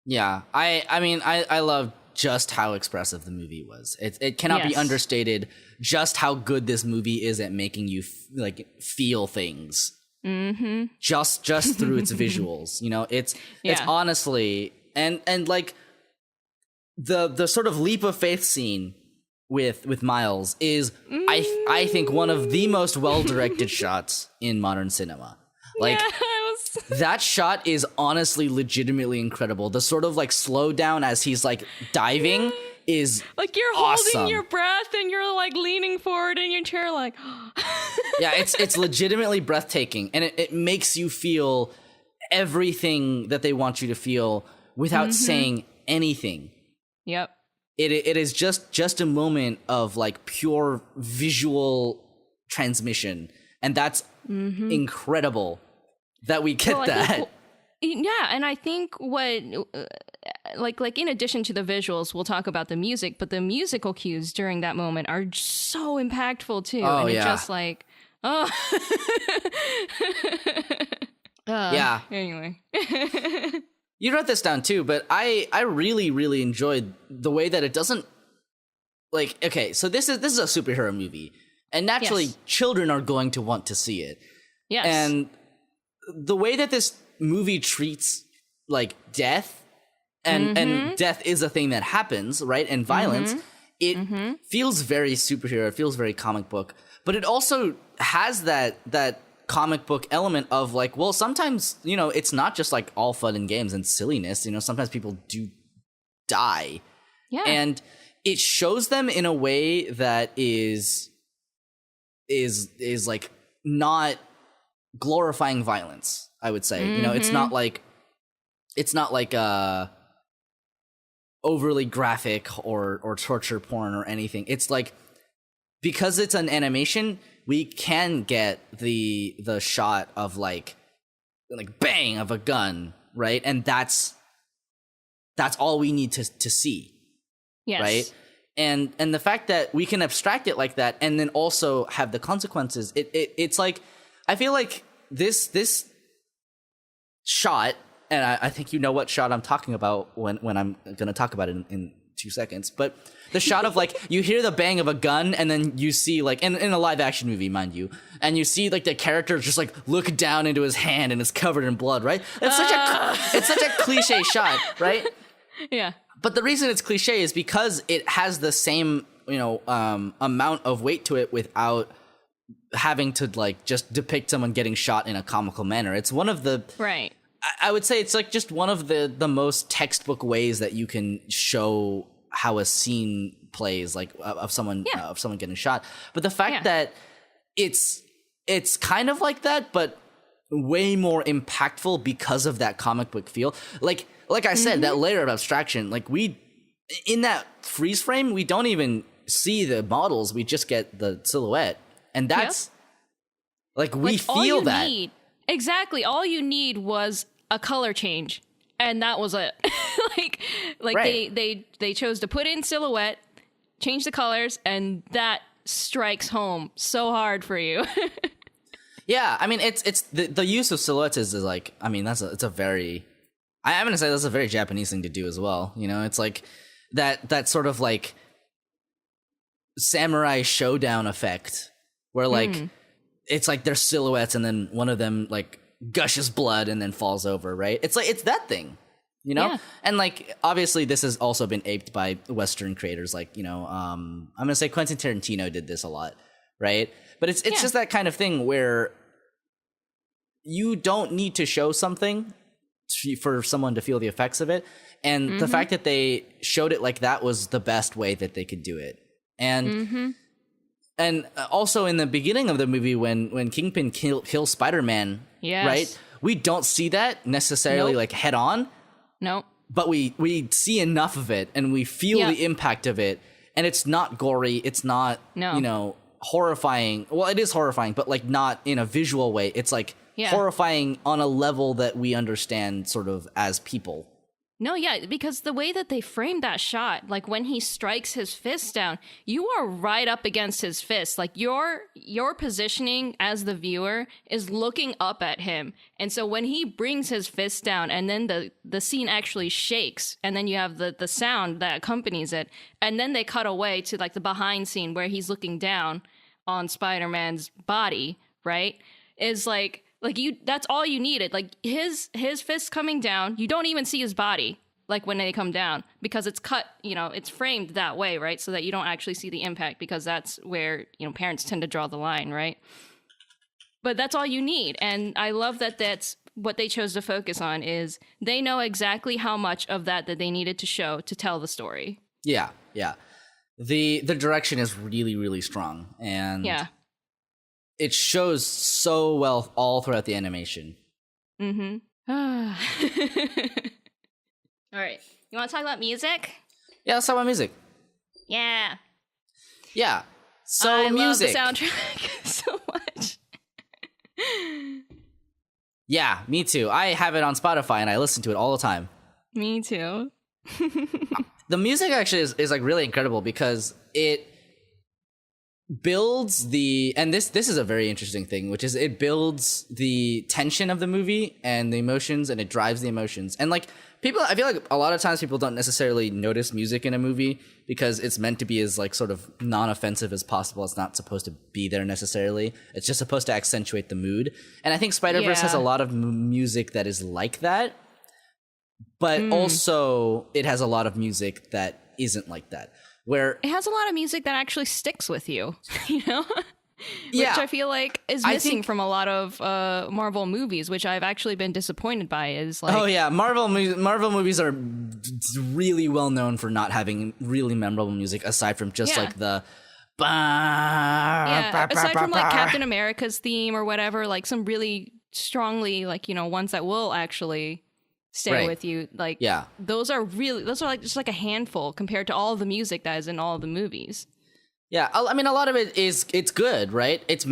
Yeah, I mean, I love just how expressive the movie was. It cannot be understated just how good this movie is at making you like feel things. Just through its visuals, you know, it's honestly, and like the sort of leap of faith scene with Miles is I think one of the most well-directed shots in modern cinema. Like, that shot is honestly legitimately incredible. The sort of like slow down as he's like diving is like, you're awesome. holding your breath and you're like leaning forward in your chair like yeah, it's legitimately breathtaking, and it makes you feel everything that they want you to feel without saying anything. Yep. It is just a moment of like pure visual transmission, and that's incredible that we get that. Yeah, and I think what like in addition to the visuals, we'll talk about the music, but the musical cues during that moment are so impactful too. Oh, and it's yeah. just like, oh. Yeah. Anyway. You wrote this down too, but I really, really enjoyed the way that it doesn't, like, okay, so this is a superhero movie, and naturally children are going to want to see it. Yes. And the way that this movie treats like death, and death is a thing that happens, right? And violence, it feels very superhero, it feels very comic book, but it also has that comic book element of like, well, sometimes, you know, it's not just like all fun and games and silliness, you know, sometimes people do die. Yeah. And it shows them in a way that is like not glorifying violence, I would say. You know, it's not like overly graphic or torture porn or anything. It's like, because it's an animation, we can get the shot of like bang of a gun, right? And that's all we need to see. Yes. Right? And the fact that we can abstract it like that and then also have the consequences, it's like, I feel like this shot, and I think you know what shot I'm talking about when I'm going to talk about it in 2 seconds, but the shot of like, you hear the bang of a gun and then you see like, in a live action movie, mind you, and you see like the character just like look down into his hand and it's covered in blood, right? It's such a cliche shot, right? Yeah. But the reason it's cliche is because it has the same, amount of weight to it without having to like just depict someone getting shot in a comical manner. It's one of the right. I would say it's like just one of the most textbook ways that you can show how a scene plays, like of someone getting shot. But the fact that it's kind of like that, but way more impactful because of that comic book feel. Like I said, that layer of abstraction, like in that freeze frame, we don't even see the models. We just get the silhouette. And that's like, we feel that. Exactly. All you need was a color change. And that was it. right. they chose to put in silhouette, change the colors, and that strikes home so hard for you. Yeah, I mean, it's the use of silhouettes is like, I mean, I'm gonna say that's a very Japanese thing to do as well. It's like that sort of like samurai showdown effect where like it's like their silhouettes and then one of them like gushes blood and then falls over, right? It's like, it's that thing, Yeah. And like, obviously this has also been aped by Western creators, like, I'm gonna say Quentin Tarantino did this a lot, right? But it's just that kind of thing where you don't need to show something for someone to feel the effects of it. And the fact that they showed it like that was the best way that they could do it. And and also in the beginning of the movie when Kingpin kills Spider-Man, right? We don't see that necessarily like head on. Nope. But we see enough of it and we feel the impact of it. And it's not gory. It's not, horrifying. Well, it is horrifying, but like not in a visual way. It's like horrifying on a level that we understand sort of as people. No, yeah, because the way that they framed that shot, like when he strikes his fist down, you are right up against his fist. Like your positioning as the viewer is looking up at him. And so when he brings his fist down and then the scene actually shakes and then you have the sound that accompanies it. And then they cut away to like the behind scene where he's looking down on Spider-Man's body, right? Is like you, that's all you needed. Like his fist coming down, you don't even see his body, like when they come down, because it's cut, it's framed that way, right? So that you don't actually see the impact, because that's where, parents tend to draw the line, right? But that's all you need. And I love that that's what they chose to focus on, is they know exactly how much of that they needed to show to tell the story. Yeah, yeah. The direction is really, really strong. And it shows so well all throughout the animation. All right. You want to talk about music? Yeah, let's talk about music. Yeah. Yeah. So music. I love the soundtrack so much. Yeah, me too. I have it on Spotify and I listen to it all the time. Me too. The music actually is like really incredible because it builds and this is a very interesting thing, which is it builds the tension of the movie and the emotions, and it drives the emotions. And like I feel like a lot of times people don't necessarily notice music in a movie because it's meant to be as like sort of non-offensive as possible. It's not supposed to be there necessarily. It's just supposed to accentuate the mood. And I think Spider-Verse has a lot of music that is like that, but also it has a lot of music that isn't like that. Where it has a lot of music that actually sticks with you, Which I feel like is missing from a lot of Marvel movies, which I've actually been disappointed by. Is like, oh yeah, Marvel movies are really well known for not having really memorable music, aside from just like the aside from like Captain America's theme or whatever, like some really strongly like ones that will actually stay Right. with you. Like, Yeah. those are like just like a handful compared to all of the music that is in all of the movies. Yeah, I mean, a lot of it it's good, right? It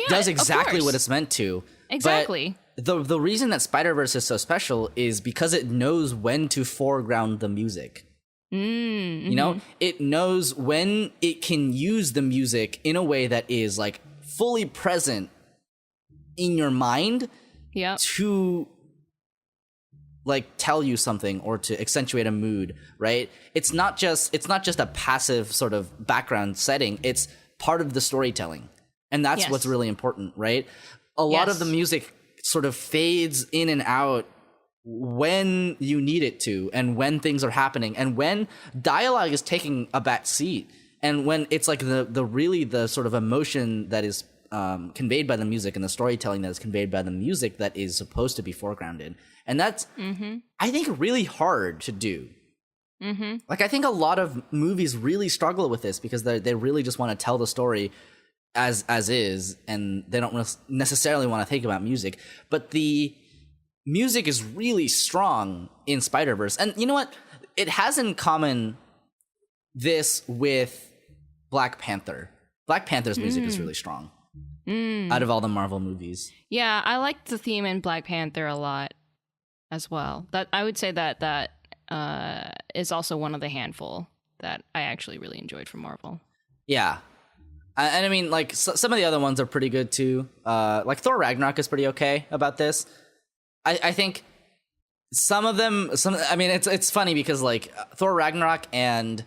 does exactly what it's meant to. Exactly. But the reason that Spider-Verse is so special is because it knows when to foreground the music. Mm-hmm. You know, it knows when it can use the music in a way that is like fully present in your mind Yep. to like tell you something or to accentuate a mood, right? It's not just a passive sort of background setting. It's part of the storytelling. And that's Yes. what's really important, right? A lot of the music sort of fades in and out when you need it to, and when things are happening, and when dialogue is taking a back seat, and when it's like the sort of emotion that is conveyed by the music and the storytelling that is conveyed by the music that is supposed to be foregrounded. And that's, I think, really hard to do. Mm-hmm. Like, I think a lot of movies really struggle with this because they really just want to tell the story as is, and they don't necessarily want to think about music. But the music is really strong in Spider-Verse. And you know what? It has in common this with Black Panther. Black Panther's music is really strong out of all the Marvel movies. Yeah, I liked the theme in Black Panther a lot as well. That I would say that is also one of the handful that I actually really enjoyed from Marvel. Yeah. And I mean, like, some of the other ones are pretty good too. Like Thor Ragnarok is pretty okay about this. I think some of them, I mean, it's funny because like Thor Ragnarok and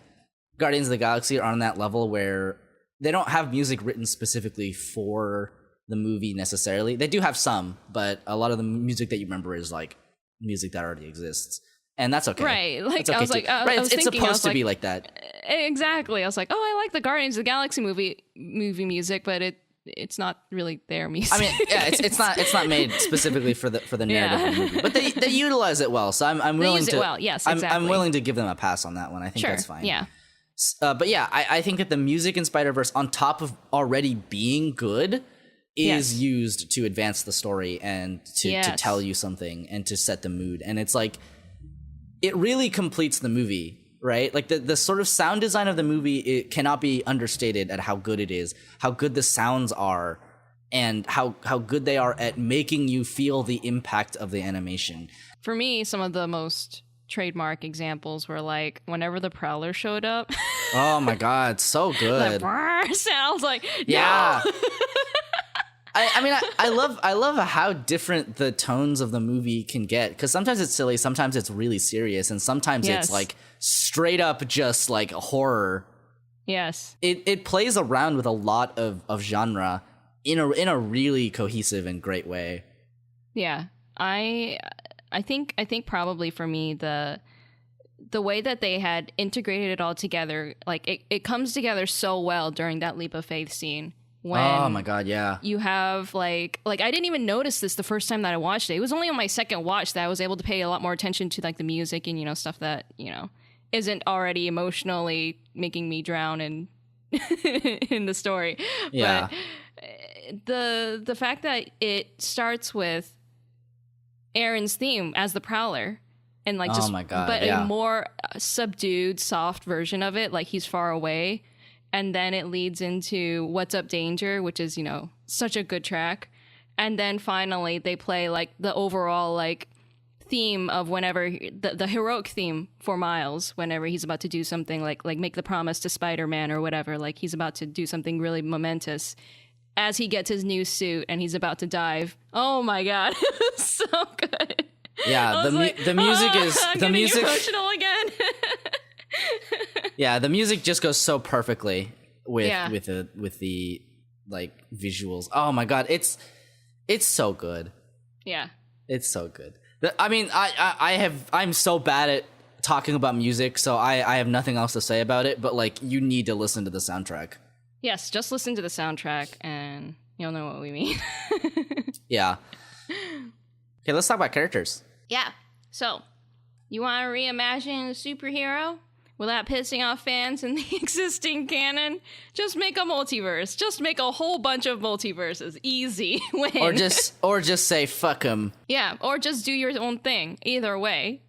Guardians of the Galaxy are on that level where they don't have music written specifically for the movie necessarily. They do have some, but a lot of the music that you remember is like music that already exists. And that's okay. Right. Like, okay I was too. like, It's supposed to be like that. Exactly. I was like, oh, I like the Guardians of the Galaxy movie music, but it's not really their music. I mean, yeah, it's not made specifically for the narrative of the movie, but they utilize it well. So I'm willing to. Well, yes, exactly. I'm willing to give them a pass on that one. I think that's fine. Yeah. But yeah, I think that the music in Spider-Verse, on top of already being good, is used to advance the story and to tell you something and to set the mood. And it's like, it really completes the movie, right? Like the sort of sound design of the movie, it cannot be understated at how good it is, how good the sounds are, and how good they are at making you feel the impact of the animation. For me, some of the most trademark examples were like whenever the Prowler showed up. Oh my god, so good. That sounds like yeah. No. I mean, I love how different the tones of the movie can get, because sometimes it's silly, sometimes it's really serious, and sometimes it's like straight up just like horror. Yes. It plays around with a lot of genre in a really cohesive and great way. Yeah. I think probably for me the way that they had integrated it all together, like it comes together so well during that leap of faith scene. When oh my god, yeah. You have like I didn't even notice this the first time that I watched it. It was only on my second watch that I was able to pay a lot more attention to like the music and stuff that isn't already emotionally making me drown in in the story. Yeah. But the fact that it starts with Aaron's theme as the Prowler, and like just oh my god, but yeah. a more subdued, soft version of it, like he's far away. And then it leads into What's Up Danger, which is, such a good track. And then finally they play like the overall like theme of whenever the heroic theme for Miles, whenever he's about to do something like make the promise to Spider-Man or whatever, like he's about to do something really momentous as he gets his new suit and he's about to dive. Oh my god. So good. Yeah, the music is I'm the music emotional again. Yeah, the music just goes so perfectly with the like visuals. Oh my god, it's so good. Yeah, it's so good. I mean, I'm so bad at talking about music, so I have nothing else to say about it. But like, you need to listen to the soundtrack. Yes, just listen to the soundtrack, and you'll know what we mean. Yeah. Okay, let's talk about characters. Yeah. So, you want to reimagine a superhero? without pissing off fans in the existing canon, just make a multiverse. Just make a whole bunch of multiverses. Easy win. Or just say fuck them. Yeah, or just do your own thing. Either way.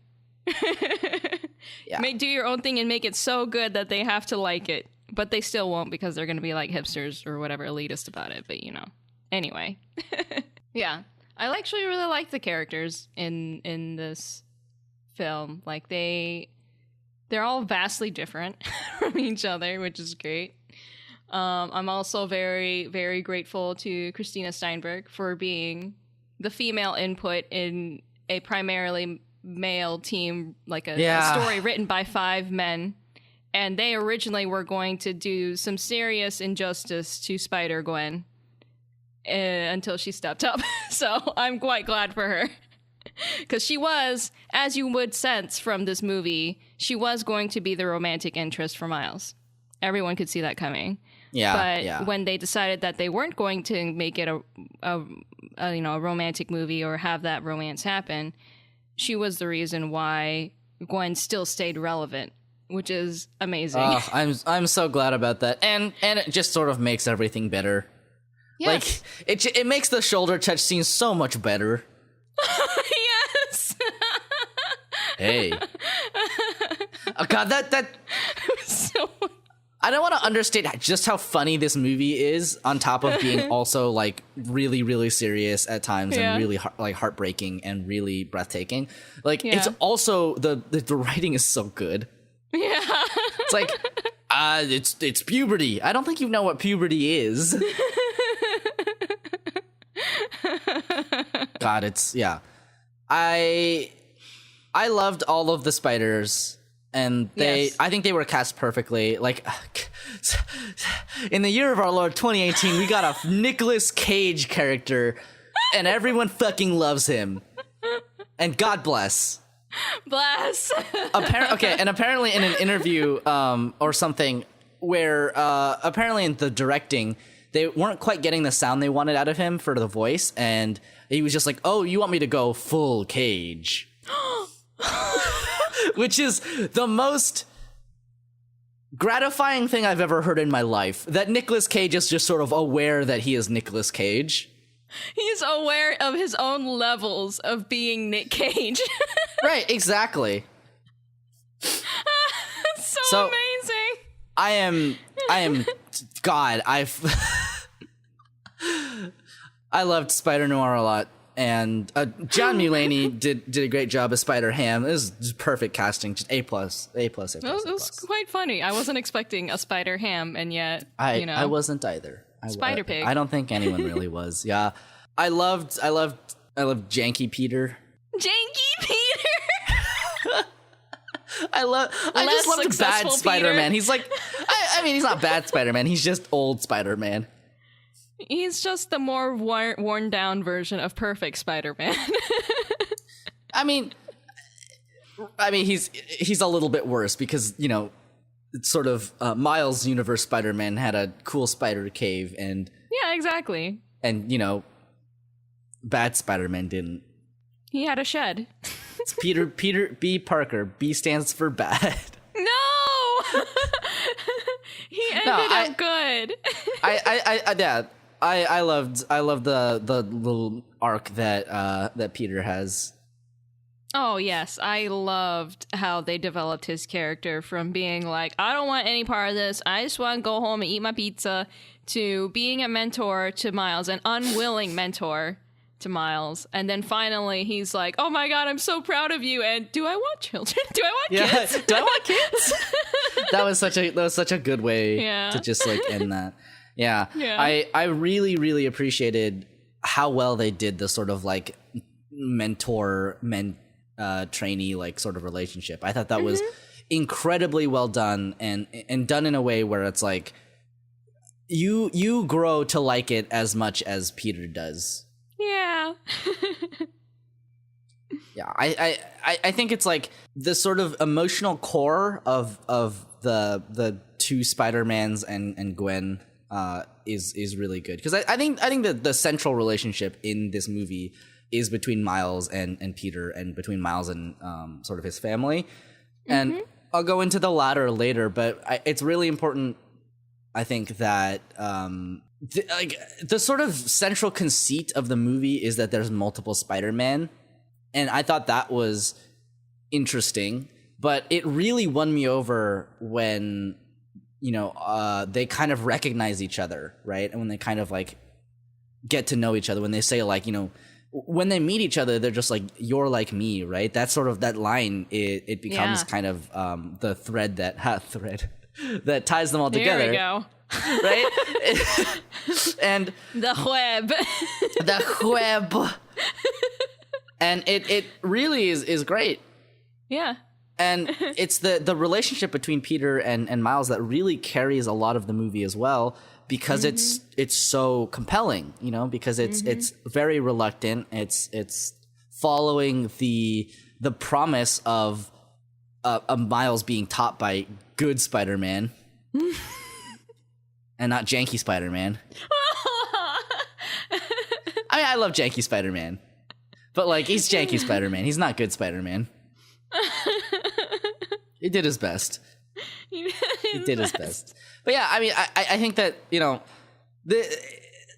Yeah. Do your own thing and make it so good that they have to like it. But they still won't because they're going to be like hipsters or whatever elitist about it. But, you know. Anyway. Yeah. I actually really like the characters in this film. Like, they're all vastly different from each other, which is great. I'm also very, very grateful to Christina Steinberg for being the female input in a primarily male team, like a story written by 5 men. And they originally were going to do some serious injustice to Spider-Gwen until she stepped up. So I'm quite glad for her. Because she was, as you would sense from this movie, she was going to be the romantic interest for Miles. Everyone could see that coming. But when they decided that they weren't going to make it a romantic movie or have that romance happen, she was the reason why Gwen still stayed relevant. Which is amazing. I'm so glad about that, and it just sort of makes everything better. Yes. Like it makes the shoulder touch scene so much better. Yes. Hey. Oh God, that so. I don't want to understate just how funny this movie is. On top of being also like really, really serious at times and really heartbreaking and really breathtaking. Like it's also the writing is so good. Yeah. It's like, it's puberty. I don't think you know what puberty is. God, I loved all of the spiders, and I think they were cast perfectly. Like, in the year of our Lord 2018, we got a Nicolas Cage character, and everyone fucking loves him. And God bless. Bless. Apparently in an interview or something where apparently in the directing they weren't quite getting the sound they wanted out of him for the voice, and he was just like, "Oh, you want me to go full Cage?" Which is the most gratifying thing I've ever heard in my life. That Nicolas Cage is just sort of aware that he is Nicolas Cage. He's aware of his own levels of being Nick Cage. Right, exactly. so amazing. I am God, I loved Spider Noir a lot, and John Mulaney did a great job as Spider Ham. It was just perfect casting, just A+. It was quite funny. I wasn't expecting a Spider Ham, and yet I wasn't either. Spider Pig. I don't think anyone really was. Yeah, I loved Janky Peter. Janky Peter. I just love the bad Spider-Man. He's like, I mean, he's not bad Spider-Man. He's just old Spider-Man. He's just the more worn down version of perfect Spider-Man. I mean, he's a little bit worse because, you know, it's sort of Miles' universe Spider-Man had a cool spider cave, and yeah, exactly. And, you know, bad Spider-Man didn't. He had a shed. It's Peter B. Parker. B stands for bad. No. He ended up good. I loved the little arc that Peter has. Oh, yes. I loved how they developed his character from being like, I don't want any part of this. I just want to go home and eat my pizza, to being a mentor to Miles, an unwilling mentor to Miles. And then finally he's like, oh my God, I'm so proud of you. And do I want children? Do I want kids? Do I want kids? That was such a good way to just like end that. Yeah. I really, really appreciated how well they did the sort of like trainee like sort of relationship. I thought that was incredibly well done, and done in a way where it's like you grow to like it as much as Peter does. Yeah. Yeah, I think it's like the sort of emotional core of the two Spider-Mans and Gwen is really good, because I think that the central relationship in this movie is between Miles and Peter, and between Miles and sort of his family. And I'll go into the latter later, but it's really important, I think, that the sort of central conceit of the movie is that there's multiple Spider-Man, and I thought that was interesting, but it really won me over when, they kind of recognize each other, right? And when they kind of like get to know each other, when they say like, when they meet each other, they're just like, you're like me, right? That's sort of that line. It becomes kind of the thread that ties them all together. There we go. Right? And the web. The web. And it really is great. Yeah. And it's the relationship between Peter and Miles that really carries a lot of the movie as well, because it's so compelling, because it's very reluctant. It's following the promise of a Miles being taught by good Spider-Man and not janky Spider-Man. I mean, I love janky Spider-Man, but like, he's janky Spider-Man. He's not good Spider-Man. He did his best. He did his best. But yeah, I mean, I think that,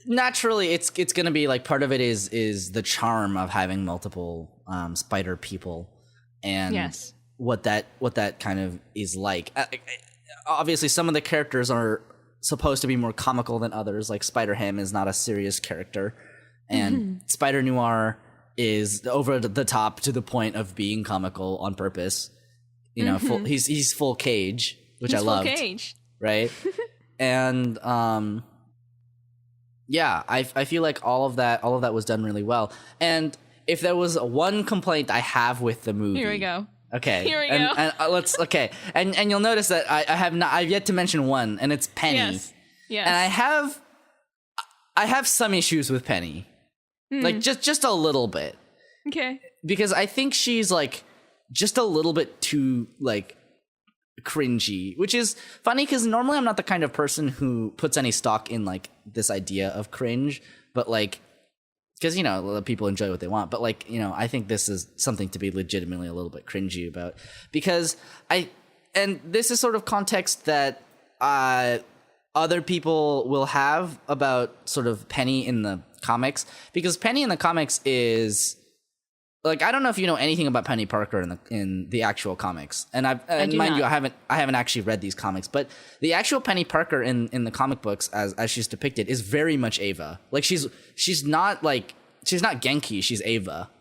naturally it's going to be like, part of it is the charm of having multiple spider people, and what that kind of is like. Obviously, some of the characters are supposed to be more comical than others. Like Spider-Ham is not a serious character, and Spider Noir is over the top to the point of being comical on purpose. He's full cage, which I loved. Full cage. Right? And I feel like all of that was done really well. And if there was one complaint I have with the movie, here we go. Okay, here we go. And let's and you'll notice that I've yet to mention one, and it's Penny. Yes. And I have some issues with Penny, like just a little bit. Okay. Because I think she's like just a little bit too like cringy, which is funny because normally I'm not the kind of person who puts any stock in like this idea of cringe, but like, because people enjoy what they want, but like, I think this is something to be legitimately a little bit cringy about, because and this is sort of context that other people will have about sort of Penny in the comics, because Penny in the comics is like, I don't know if you know anything about Penny Parker in the actual comics, and mind you, I haven't actually read these comics, but the actual Penny Parker in the comic books as she's depicted is very much Ava. Like she's not Genki, she's Ava.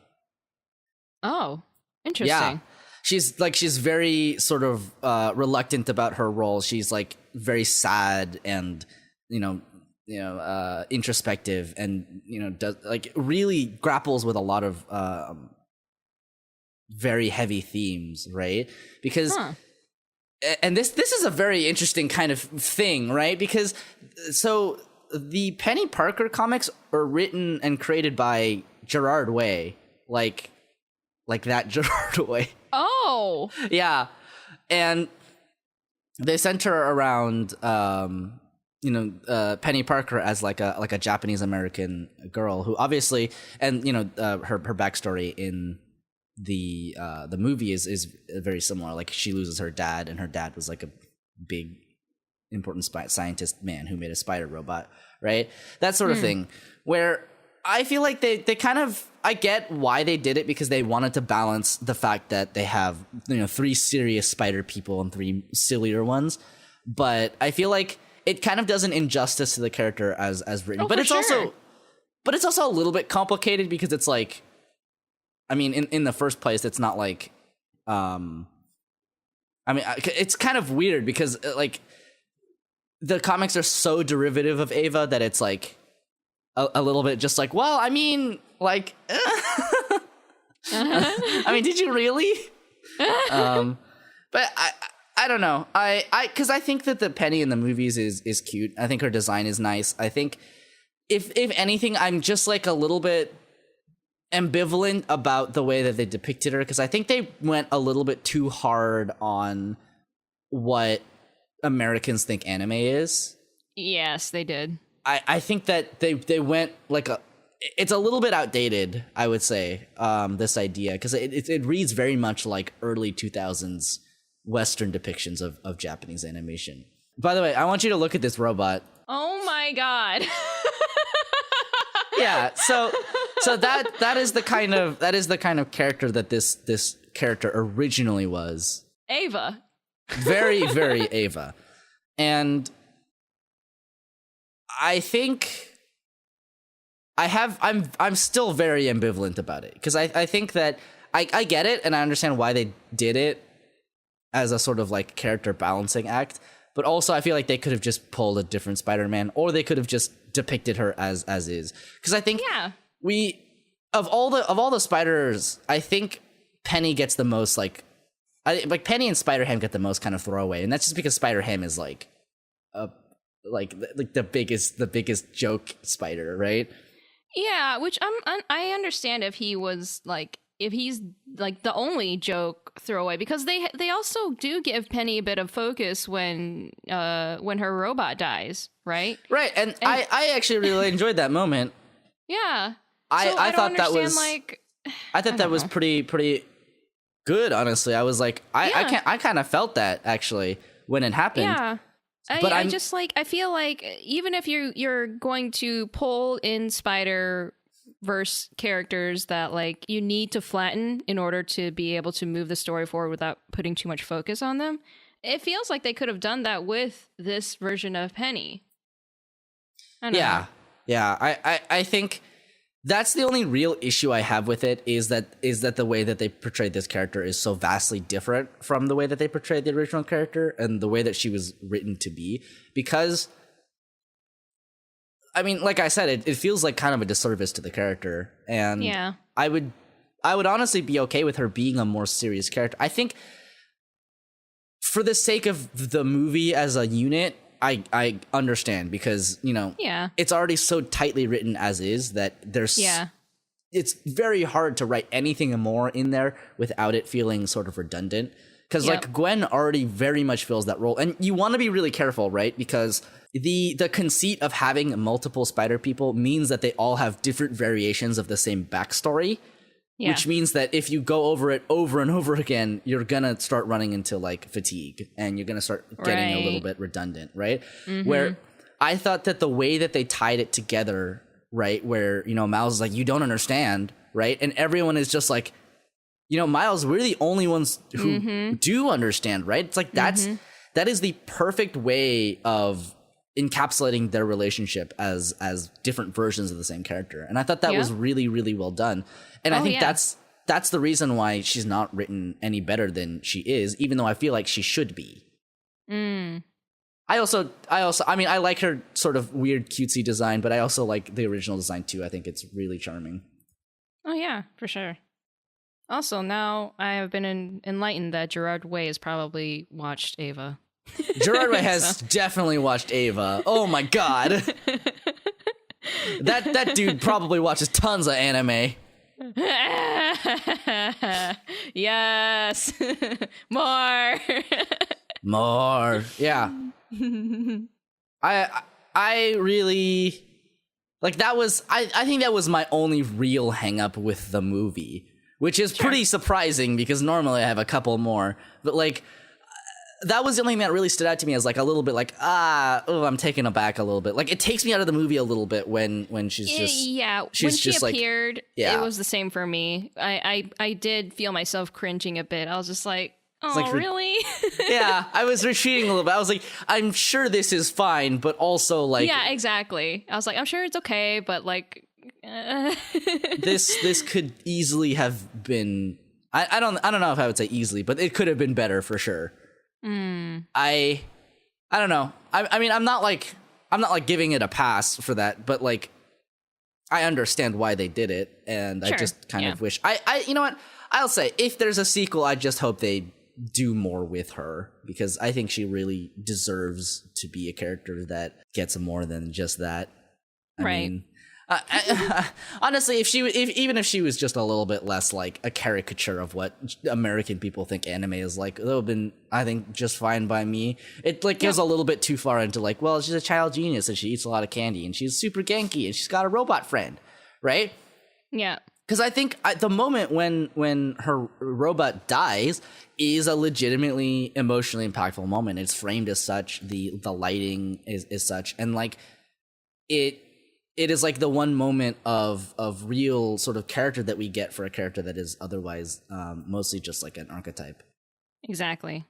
Oh, interesting. Yeah, she's very sort of reluctant about her role. She's like very sad and introspective, and does like really grapples with a lot of very heavy themes, right? Because and this is a very interesting kind of thing, right? Because so the Penny Parker comics are written and created by Gerard Way, like that Gerard Way. Oh, yeah, and they center around Penny Parker as like a Japanese American girl who obviously, and her backstory in the movie is very similar. Like she loses her dad, and her dad was like a big important scientist man who made a spider robot, right? That sort of thing, where I feel like they kind of, I get why they did it, because they wanted to balance the fact that they have 3 serious spider people and 3 sillier ones, but I feel like it kind of does an injustice to the character as written. But it's also a little bit complicated, because it's like, I mean, in the first place, it's not like, it's kind of weird because like the comics are so derivative of Ava that it's like a little bit just like, well, I mean, like, I mean, did you really? But I don't know. Because I think that the Penny in the movies is cute. I think her design is nice. I think if anything, I'm just like a little bit ambivalent about the way that they depicted her, because I think they went a little bit too hard on what Americans think anime is. Yes, they did. I think that they went like it's a little bit outdated, I would say, this idea, because it reads very much like early 2000s Western depictions of Japanese animation. By the way, I want you to look at this robot. Oh my god. Yeah, so that is the kind of character that this character originally was. Ava. Very, very Ava. And I think I'm still very ambivalent about it, because I think that I get it and I understand why they did it as a sort of like character balancing act, but also I feel like they could have just pulled a different Spider-Man, or they could have just depicted her as is. Because I think of all the spiders, I think Penny gets the most like Penny and Spider-Ham get the most kind of throwaway, and that's just because Spider-Ham is like the biggest joke spider, right? Yeah, which I understand if he was like, if he's like the only joke throwaway, because they also do give Penny a bit of focus when her robot dies, right? Right, and I actually really enjoyed that moment. Yeah, I thought that was like, I thought that was pretty good, honestly. I was like, I kind of felt that actually when it happened. Yeah. But I just like, I feel like even if you're going to pull in Spider-Verse characters that like you need to flatten in order to be able to move the story forward without putting too much focus on them, it feels like they could have done that with this version of Penny. I don't know. Yeah. I think that's the only real issue I have with it, is that the way that they portrayed this character is so vastly different from the way that they portrayed the original character and the way that she was written to be. Because, I mean, like I said, it feels like kind of a disservice to the character. And I would honestly be okay with her being a more serious character. I think for the sake of the movie as a unit, I understand, because, you know, it's already so tightly written as is that it's very hard to write anything more in there without it feeling sort of redundant. Because like Gwen already very much fills that role, and you want to be really careful, right? Because the conceit of having multiple spider people means that they all have different variations of the same backstory. Yeah. Which means that if you go over it over and over again, you're going to start running into like fatigue, and you're going to start getting a little bit redundant, right? Mm-hmm. Where I thought that the way that they tied it together, right, where, you know, Miles is like, you don't understand, right? And everyone is just like, you know, Miles, we're the only ones who do understand, right? It's like that is the perfect way of encapsulating their relationship as different versions of the same character. And I thought that was really, really well done. And I think that's the reason why she's not written any better than she is, even though I feel like she should be. I mean, I like her sort of weird cutesy design, but I also like the original design too. I think it's really charming. Oh yeah, for sure. Also, now I have been enlightened that Gerard Way has probably watched Ava. Gerard Way has definitely watched Ava. Oh my god. That dude probably watches tons of anime. Yes. More. Yeah. I really like that was I think that was my only real hang up with the movie, which is pretty surprising because normally I have a couple more, but like that was the only thing that really stood out to me as like a little bit like, I'm taken aback a little bit. Like it takes me out of the movie a little bit when she's just when she appeared, it was the same for me. I did feel myself cringing a bit. I was just like, oh, like, really? Yeah, I was retreating a little bit. I was like, I'm sure this is fine, but also like, yeah, exactly. I was like, I'm sure it's okay, but like, this could easily have been. I don't know if I would say easily, but it could have been better for sure. I don't know. I mean, I'm not like giving it a pass for that, but like, I understand why they did it, and I just kind of wish I you know what? I'll say if there's a sequel, I just hope they do more with her, because I think she really deserves to be a character that gets more than just that. I mean, honestly, even if she was just a little bit less like a caricature of what American people think anime is like, that would have been, I think, just fine by me. It like goes a little bit too far into like, well, she's a child genius and she eats a lot of candy and she's super ganky and she's got a robot friend, right? Yeah. Because I think the moment when her robot dies is a legitimately emotionally impactful moment. It's framed as such. The lighting is such, and like it is like the one moment of real sort of character that we get for a character that is otherwise mostly just like an archetype. Exactly.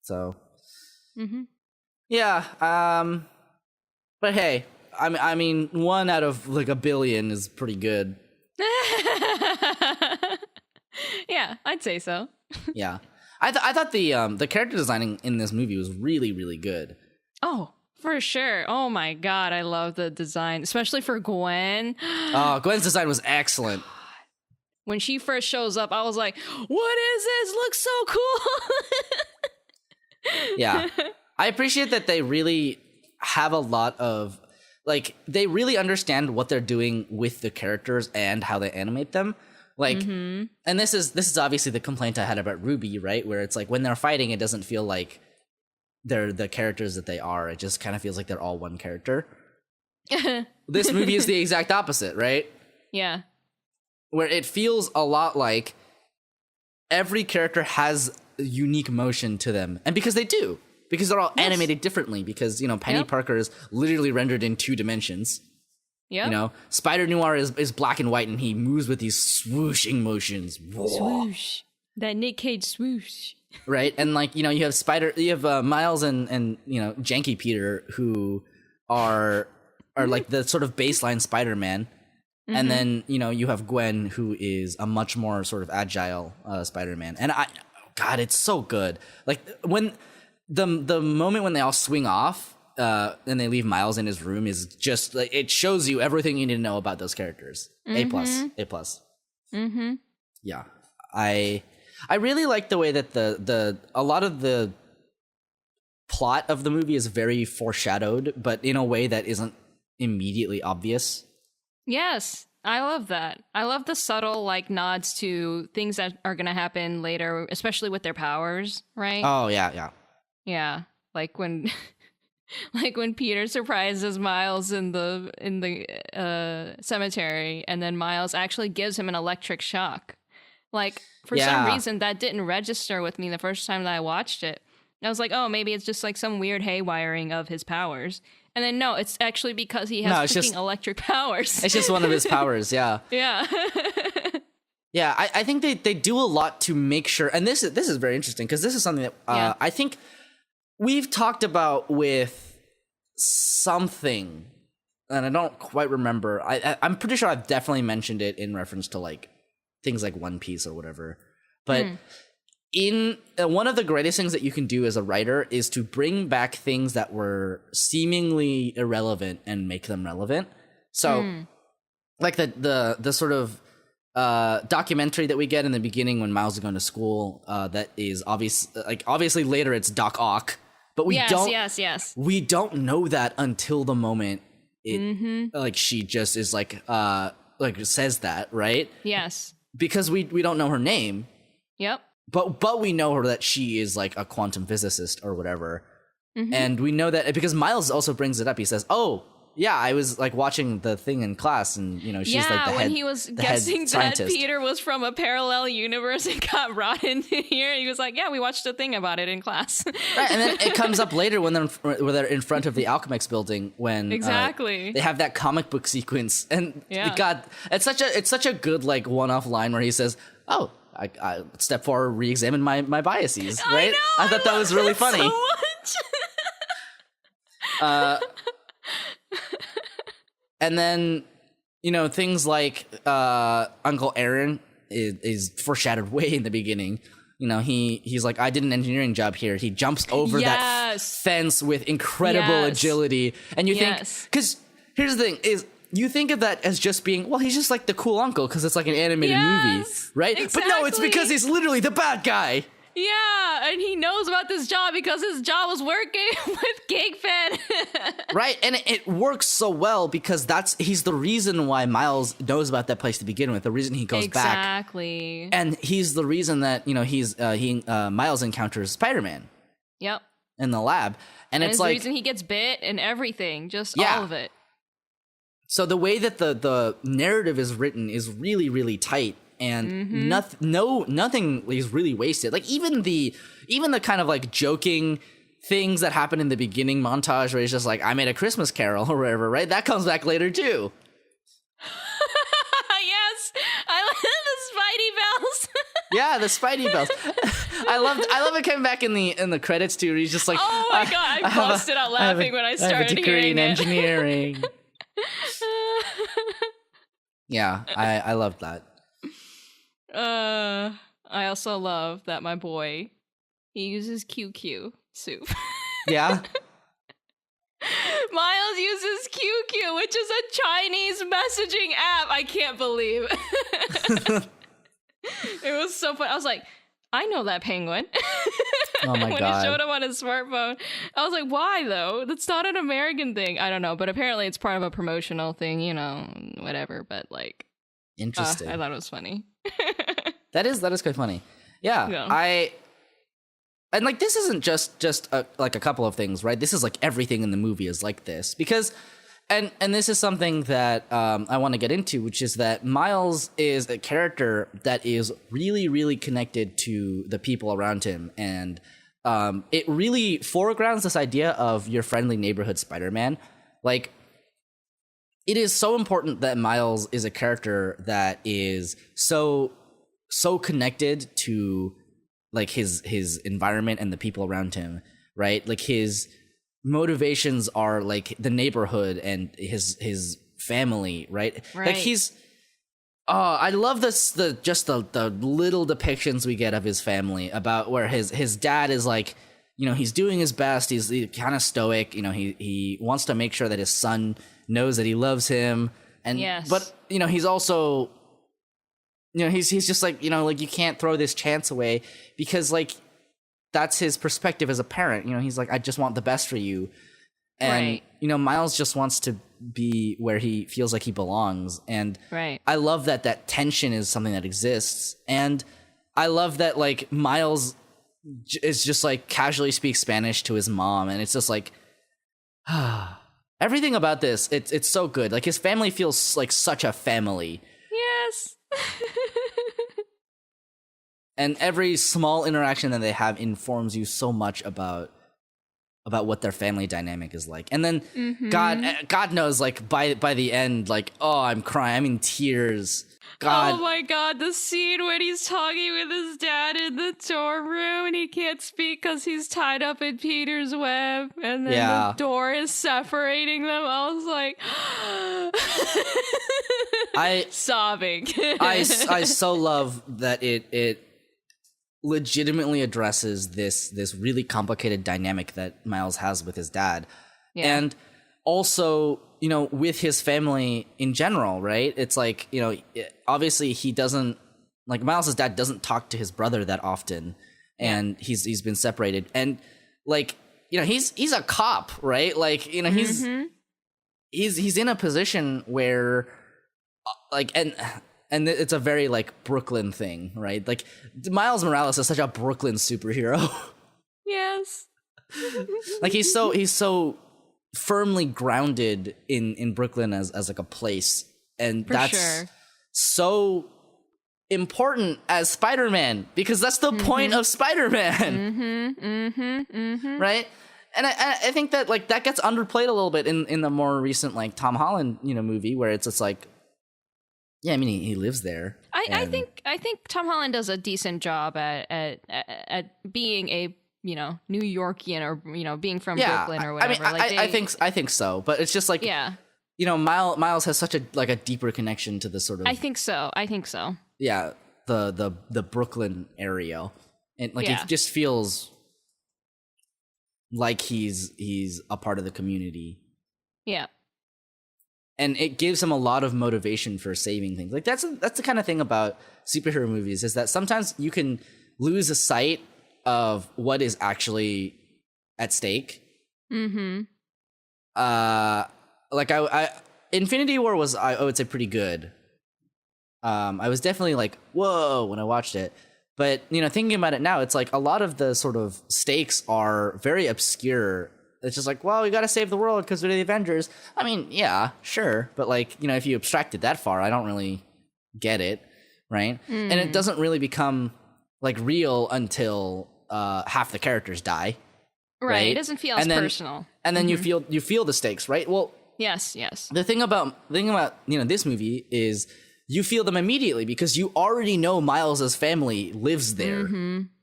So, yeah. But hey, I mean, 1 out of like a billion is pretty good. Yeah, I'd say so. Yeah, I thought the character designing in this movie was really, really good. Oh, for sure. Oh my god, I love the design, especially for Gwen. Oh, Gwen's design was excellent. When she first shows up, I was like, what is this? Looks so cool. Yeah. I appreciate that they really have a lot of, like, they really understand what they're doing with the characters and how they animate them. Like, and this is obviously the complaint I had about Ruby, right? Where it's like when they're fighting, it doesn't feel like they're the characters that they are. It just kind of feels like they're all one character. This movie is the exact opposite, right? Yeah. Where it feels a lot like every character has a unique motion to them. And because they do. Because they're all animated differently. Because, you know, Penny Parker is literally rendered in 2 dimensions. Yeah. You know, Spider Noir is black and white and he moves with these swooshing motions. Whoa. Swoosh. That Nick Cage swoosh. Right? And like, you know, you have Miles and you know, Janky Peter who are like the sort of baseline Spider-Man. And then, you know, you have Gwen who is a much more sort of agile Spider-Man. And God, it's so good. Like when the moment when they all swing off and they leave Miles in his room is just like, it shows you everything you need to know about those characters. A+. Yeah. I really like the way that a lot of the plot of the movie is very foreshadowed, but in a way that isn't immediately obvious. Yes, I love that. I love the subtle like nods to things that are going to happen later, especially with their powers, right? Oh, yeah. Yeah, like when Peter surprises Miles in the cemetery, and then Miles actually gives him an electric shock. Like, for some reason, that didn't register with me the first time that I watched it. I was like, oh, maybe it's just like some weird haywiring of his powers. And then, no, it's actually because he has freaking electric powers. It's just one of his powers, yeah. Yeah. Yeah, I think they do a lot to make sure, and this is very interesting, because this is something that I think we've talked about with something, and I don't quite remember. I'm pretty sure I've definitely mentioned it in reference to like things like One Piece or whatever. But in one of the greatest things that you can do as a writer is to bring back things that were seemingly irrelevant and make them relevant. So like the sort of documentary that we get in the beginning when Miles is going to school, that is obviously later it's Doc Ock, but we don't know that until the moment it like she just is like says that, right? Yes. Because we don't know her name. Yep. But we know her that she is like a quantum physicist or whatever. And we know that because Miles also brings it up. He says, "Oh, yeah, I was like watching the thing in class, and you know, she's like the head." Yeah, when he was guessing that Peter was from a parallel universe and got brought into here, he was like, "Yeah, we watched a thing about it in class." Right, and then it comes up later when they're in front of the Alchemex building when they have that comic book sequence, and God, it's such a good like one-off line where he says, "Oh, I step forward, re-examine my biases." Right? I thought that was really funny. So much. And then, you know, things like Uncle Aaron is foreshadowed way in the beginning. You know, he's like, "I did an engineering job here." He jumps over that fence with incredible agility, and you think, because here's the thing is, you think of that as just being, well, he's just like the cool uncle because it's like an animated movie, right? Exactly. But no, it's because he's literally the bad guy. Yeah, and he knows about this job because his job was working with GigFan. Right, and it works so well because he's the reason why Miles knows about that place to begin with, the reason he goes back. Exactly. And he's the reason that, you know, Miles encounters Spider-Man. Yep. In the lab. And it's like the reason he gets bit and everything, just all of it. so the way that the narrative is written is really, really tight, and nothing is really wasted. Like even the kind of like joking things that happen in the beginning montage where he's just like, I made a Christmas carol or whatever, right? That comes back later too. Yes, I love the Spidey bells. Yeah, the Spidey bells. I love it coming back in the credits too. Where he's just like, oh my god, I busted out laughing when I started I have a degree hearing in it. engineering. Yeah, I loved that. I also love that my boy, he uses QQ soup. Yeah. Miles uses QQ, which is a Chinese messaging app. I can't believe. It was so fun. I was like, I know that penguin. Oh my when god. he showed him on his smartphone, I was like, why though? That's not an American thing. I don't know, but apparently it's part of a promotional thing, you know, whatever. But like, Interesting. I thought it was funny. That is quite funny. Yeah. And like this isn't just like a couple of things, right? This is like everything in the movie is like this because, and this is something that I want to get into, which is that Miles is a character that is really, really connected to the people around him, and it really foregrounds this idea of your friendly neighborhood Spider-Man. Like, it is so important that Miles is a character that is so connected to like his environment and the people around him, right? Like his motivations are like the neighborhood and his family, right? Like he's I love this the little depictions we get of his family, about where his dad is like, you know, he's doing his best, he's kind of stoic, you know, he wants to make sure that his son knows that he loves him, and but you know, he's also, you know, he's just like, you know, like you can't throw this chance away because like that's his perspective as a parent. You know, he's like, I just want the best for you. And, you know, Miles just wants to be where he feels like he belongs. And I love that tension is something that exists. And I love that like Miles is just like casually speaks Spanish to his mom. And it's just like, everything about this, it's so good. Like his family feels like such a family. Yes. And every small interaction that they have informs you so much about what their family dynamic is like. And then God knows, like by the end, like, oh, I'm crying, I'm in tears. God. Oh my god, the scene when he's talking with his dad in the dorm room and he can't speak because he's tied up in Peter's web, and then the door is separating them. I was like sobbing. I so love that it legitimately addresses this really complicated dynamic that Miles has with his dad. And also, you know, with his family in general, right? It's like, you know, obviously he doesn't, like Miles' dad doesn't talk to his brother that often, and he's been separated. And like, you know, he's a cop, right? Like, you know, he's in a position where like, and it's a very like Brooklyn thing, right? Like Miles Morales is such a Brooklyn superhero. Yes. Like he's so firmly grounded in Brooklyn as like a place, and that's so important as Spider-Man, because that's the point of Spider-Man. Right? And I think that like that gets underplayed a little bit in the more recent like Tom Holland, you know, movie, where it's just like, yeah, I mean he lives there. I think Tom Holland does a decent job at being a, you know, New Yorkian, or, you know, being from Brooklyn or whatever. I mean, I think so, but it's just like, you know, Miles has such a deeper connection to the sort of. I think so. Yeah, the Brooklyn area, and like it just feels like he's a part of the community. Yeah. And it gives him a lot of motivation for saving things. Like that's the kind of thing about superhero movies, is that sometimes you can lose a sight of what is actually at stake. Like I Infinity War was, I would say, pretty good. I was definitely like, whoa, when I watched it. But, you know, thinking about it now, it's like a lot of the sort of stakes are very obscure. it's just like, well, we got to save the world because we're the Avengers. I mean, yeah, sure, but like, you know, if you abstract it that far, I don't really get it, right? And it doesn't really become like real until half the characters die. Right. It doesn't feel as personal. And then you feel the stakes, right? Well, yes. The thing about you know, this movie is you feel them immediately because you already know Miles's family lives there,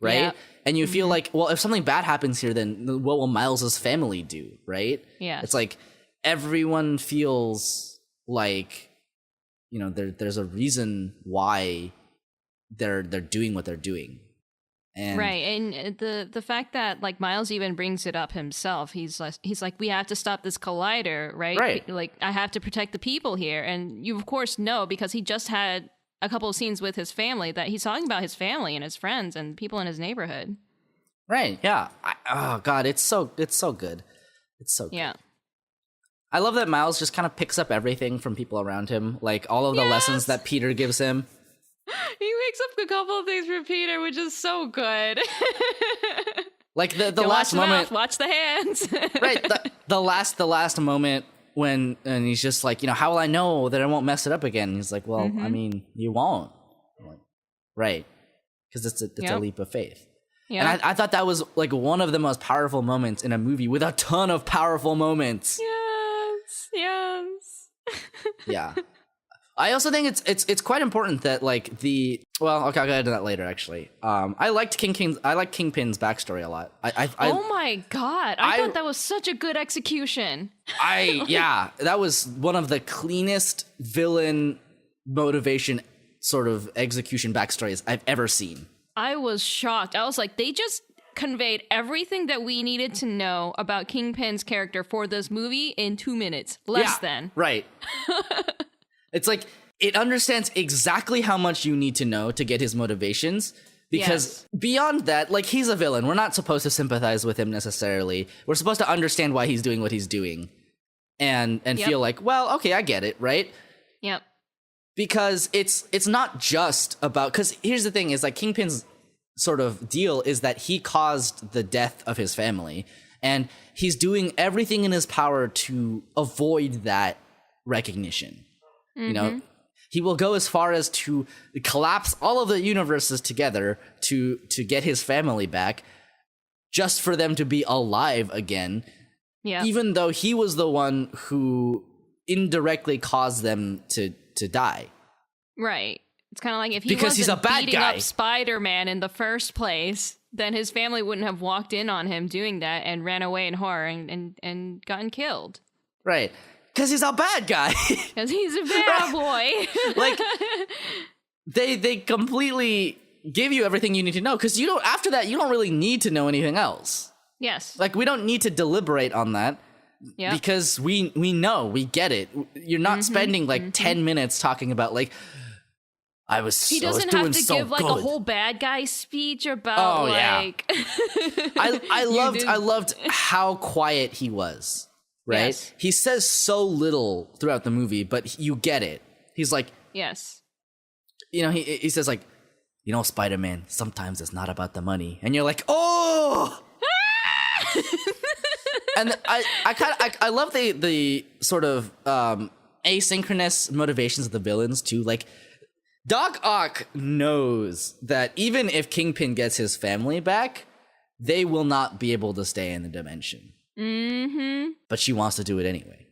right? Yeah. And you feel like, well, if something bad happens here, then what will Miles's family do, right? Yeah. It's like everyone feels like, you know, there's a reason why they're doing what they're doing. And right, and the fact that like Miles even brings it up himself, he's like, we have to stop this collider, right? Right. Like, I have to protect the people here, and you of course know because he just had a couple of scenes with his family that he's talking about his family and his friends and people in his neighborhood. Right. Yeah. Oh God, it's so good. It's so good. Yeah. I love that Miles just kind of picks up everything from people around him, like all of the lessons that Peter gives him. He makes up a couple of things for Peter, which is so good. Like the last moment, watch the hands. Right. The last moment when and he's just like, you know, how will I know that I won't mess it up again? And he's like, well, I mean, you won't. I'm like, right? Because it's a leap of faith. Yeah. And I thought that was like one of the most powerful moments in a movie with a ton of powerful moments. Yes. Yeah. I also think it's quite important that like I'll get into that later actually. I liked Kingpin's backstory a lot. Oh my God. I thought that was such a good execution. That was one of the cleanest villain motivation sort of execution backstories I've ever seen. I was shocked. I was like, they just conveyed everything that we needed to know about Kingpin's character for this movie in 2 minutes. Less than. Right. It's like, it understands exactly how much you need to know to get his motivations. Because beyond that, like, he's a villain. We're not supposed to sympathize with him necessarily. We're supposed to understand why he's doing what he's doing. And feel like, well, okay, I get it, right? Yep. Because it's not just about... Because here's the thing, is like, Kingpin's sort of deal is that he caused the death of his family. And he's doing everything in his power to avoid that recognition. You know, he will go as far as to collapse all of the universes together to get his family back, just for them to be alive again. Yeah. Even though he was the one who indirectly caused them to die. Right. It's kind of like if he because he's a bad beating guy. Up Spider-Man in the first place, then his family wouldn't have walked in on him doing that and ran away in horror and gotten killed. Right. Because he's a bad guy. Because he's a bad boy. Like, they completely give you everything you need to know. Because after that, you don't really need to know anything else. Yes. Like, we don't need to deliberate on that. Yeah. Because we know, we get it. You're not spending like 10 minutes talking about like, he doesn't have to give like a whole bad guy speech about like. I loved how quiet he was. Right? Yes. He says so little throughout the movie, but you get it. He's like, yes. You know, he says like, you know, Spider-Man, sometimes it's not about the money. And you're like, oh! And I love the sort of asynchronous motivations of the villains too. Like, Doc Ock knows that even if Kingpin gets his family back, they will not be able to stay in the dimension. But she wants to do it anyway.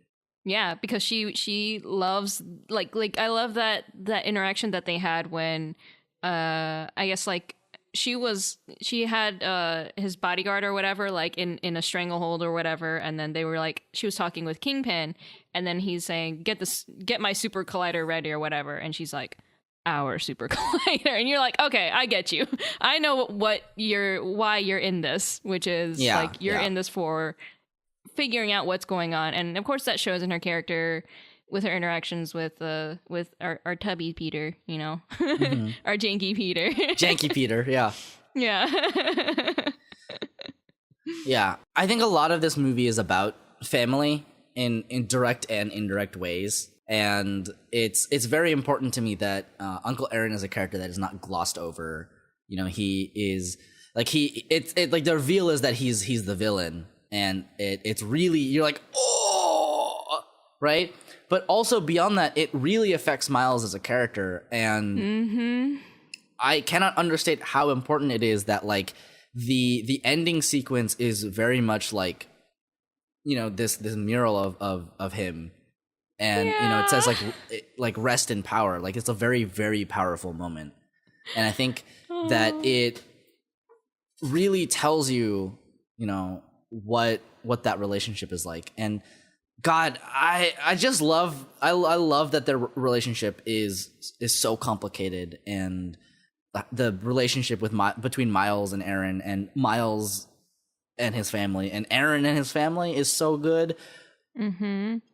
Yeah, because she loves like I love that interaction that they had when I guess like she had his bodyguard or whatever like in a stranglehold or whatever, and then they were like, she was talking with Kingpin, and then he's saying, get my super collider ready or whatever, and she's like, our super collider, and you're like, okay, I get you. I know why you're in this, which is like you're in this for figuring out what's going on, and of course that shows in her character with her interactions with our tubby Peter, you know, our janky Peter. Janky Peter, yeah. Yeah, I think a lot of this movie is about family in direct and indirect ways. And it's very important to me that Uncle Aaron is a character that is not glossed over. You know, he is like like the reveal is that he's the villain, and it's really, you're like, oh, right? But also beyond that, it really affects Miles as a character, and I cannot understate how important it is that like the ending sequence is very much like, you know, this mural of him, and you know, it says like rest in power. Like, it's a very, very powerful moment, and I think that it really tells you, you know, what that relationship is like. And God, I just love I love that their relationship is so complicated, and the relationship between Miles and Aaron, and Miles and his family, and Aaron and his family is so good.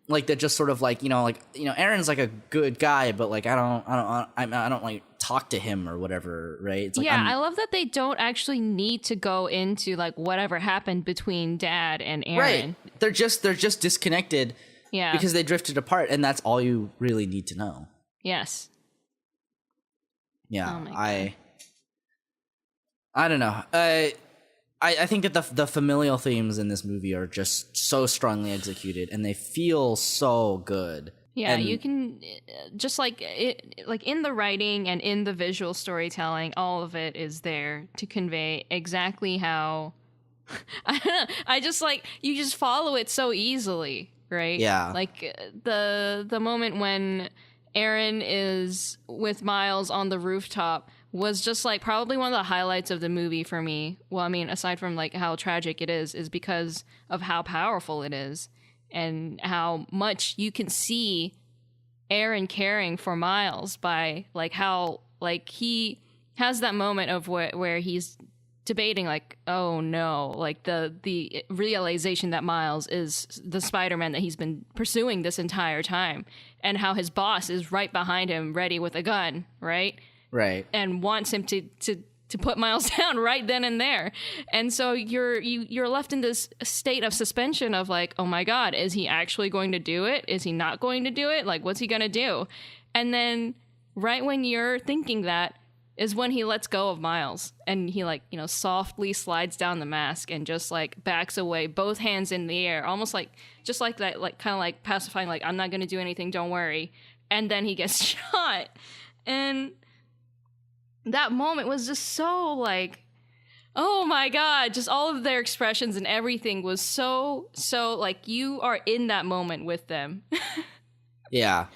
Like, they're just sort of like, you know, Aaron's like a good guy, but like I don't like talk to him or whatever, right? It's like, I love that they don't actually need to go into like whatever happened between Dad and Aaron. Right. They're just disconnected. Yeah. Because they drifted apart, and that's all you really need to know. Yes. Yeah. Oh my God. I don't know. I think that the familial themes in this movie are just so strongly executed, and they feel so good. Yeah, and you can just like in the writing and in the visual storytelling, all of it is there to convey exactly how. I don't know. I just like, you just follow it so easily, right? Yeah. Like the moment when Aaron is with Miles on the rooftop was just like probably one of the highlights of the movie for me. Well, I mean, aside from like how tragic it is because of how powerful it is and how much you can see Aaron caring for Miles by like how like he has that moment of where he's debating like, oh no, like the realization that Miles is the Spider-Man that he's been pursuing this entire time, and how his boss is right behind him ready with a gun, right? Right. And wants him to put Miles down right then and there. And so you're left in this state of suspension of like, oh my God, is he actually going to do it? Is he not going to do it? Like, what's he going to do? And then right when you're thinking that is when he lets go of Miles, and he like, you know, softly slides down the mask and just like backs away, both hands in the air, almost like just like that, like kind of like pacifying, like, I'm not going to do anything, don't worry. And then he gets shot. And that moment was just so like, oh my God, just all of their expressions and everything was so like you are in that moment with them. Yeah.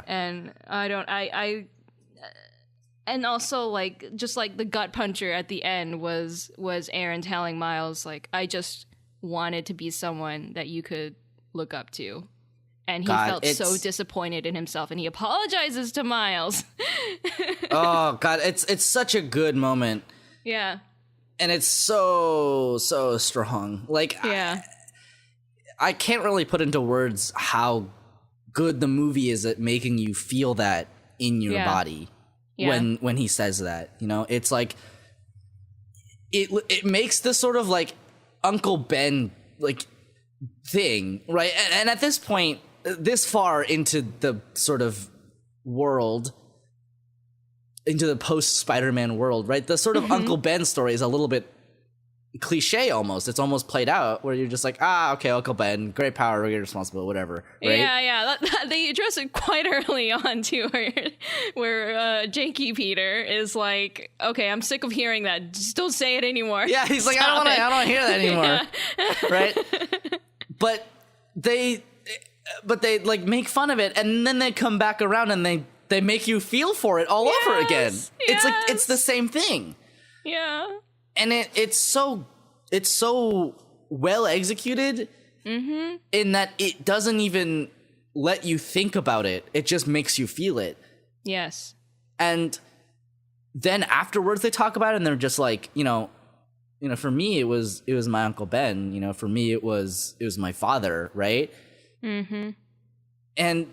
And and also like just like the gut puncher at the end was Aaron telling Miles like, I just wanted to be someone that you could look up to. And he felt so disappointed in himself, and he apologizes to Miles. Oh God, it's such a good moment. Yeah. And it's so strong. Like, yeah. I can't really put into words how good the movie is at making you feel that in your body when he says that. You know, it's like it makes this sort of like Uncle Ben like thing, right? And at this point, this far into the sort of world, into the post-Spider-Man world, right? The sort of Uncle Ben story is a little bit cliche almost. It's almost played out where you're just like, okay, Uncle Ben, great power, great responsibility, whatever, right? Yeah. They address it quite early on too, where Jakey Peter is like, okay, I'm sick of hearing that. Just don't say it anymore. Yeah, he's like, I don't want to hear that anymore, right? But they like make fun of it, and then they come back around and they make you feel for it all over again. It's like, it's the same thing. Yeah. And it's so well executed in that it doesn't even let you think about it. It just makes you feel it. Yes. And then afterwards they talk about it, and they're just like, you know, for me it was my Uncle Ben. You know, for me it was my father, right? Mm-hmm. And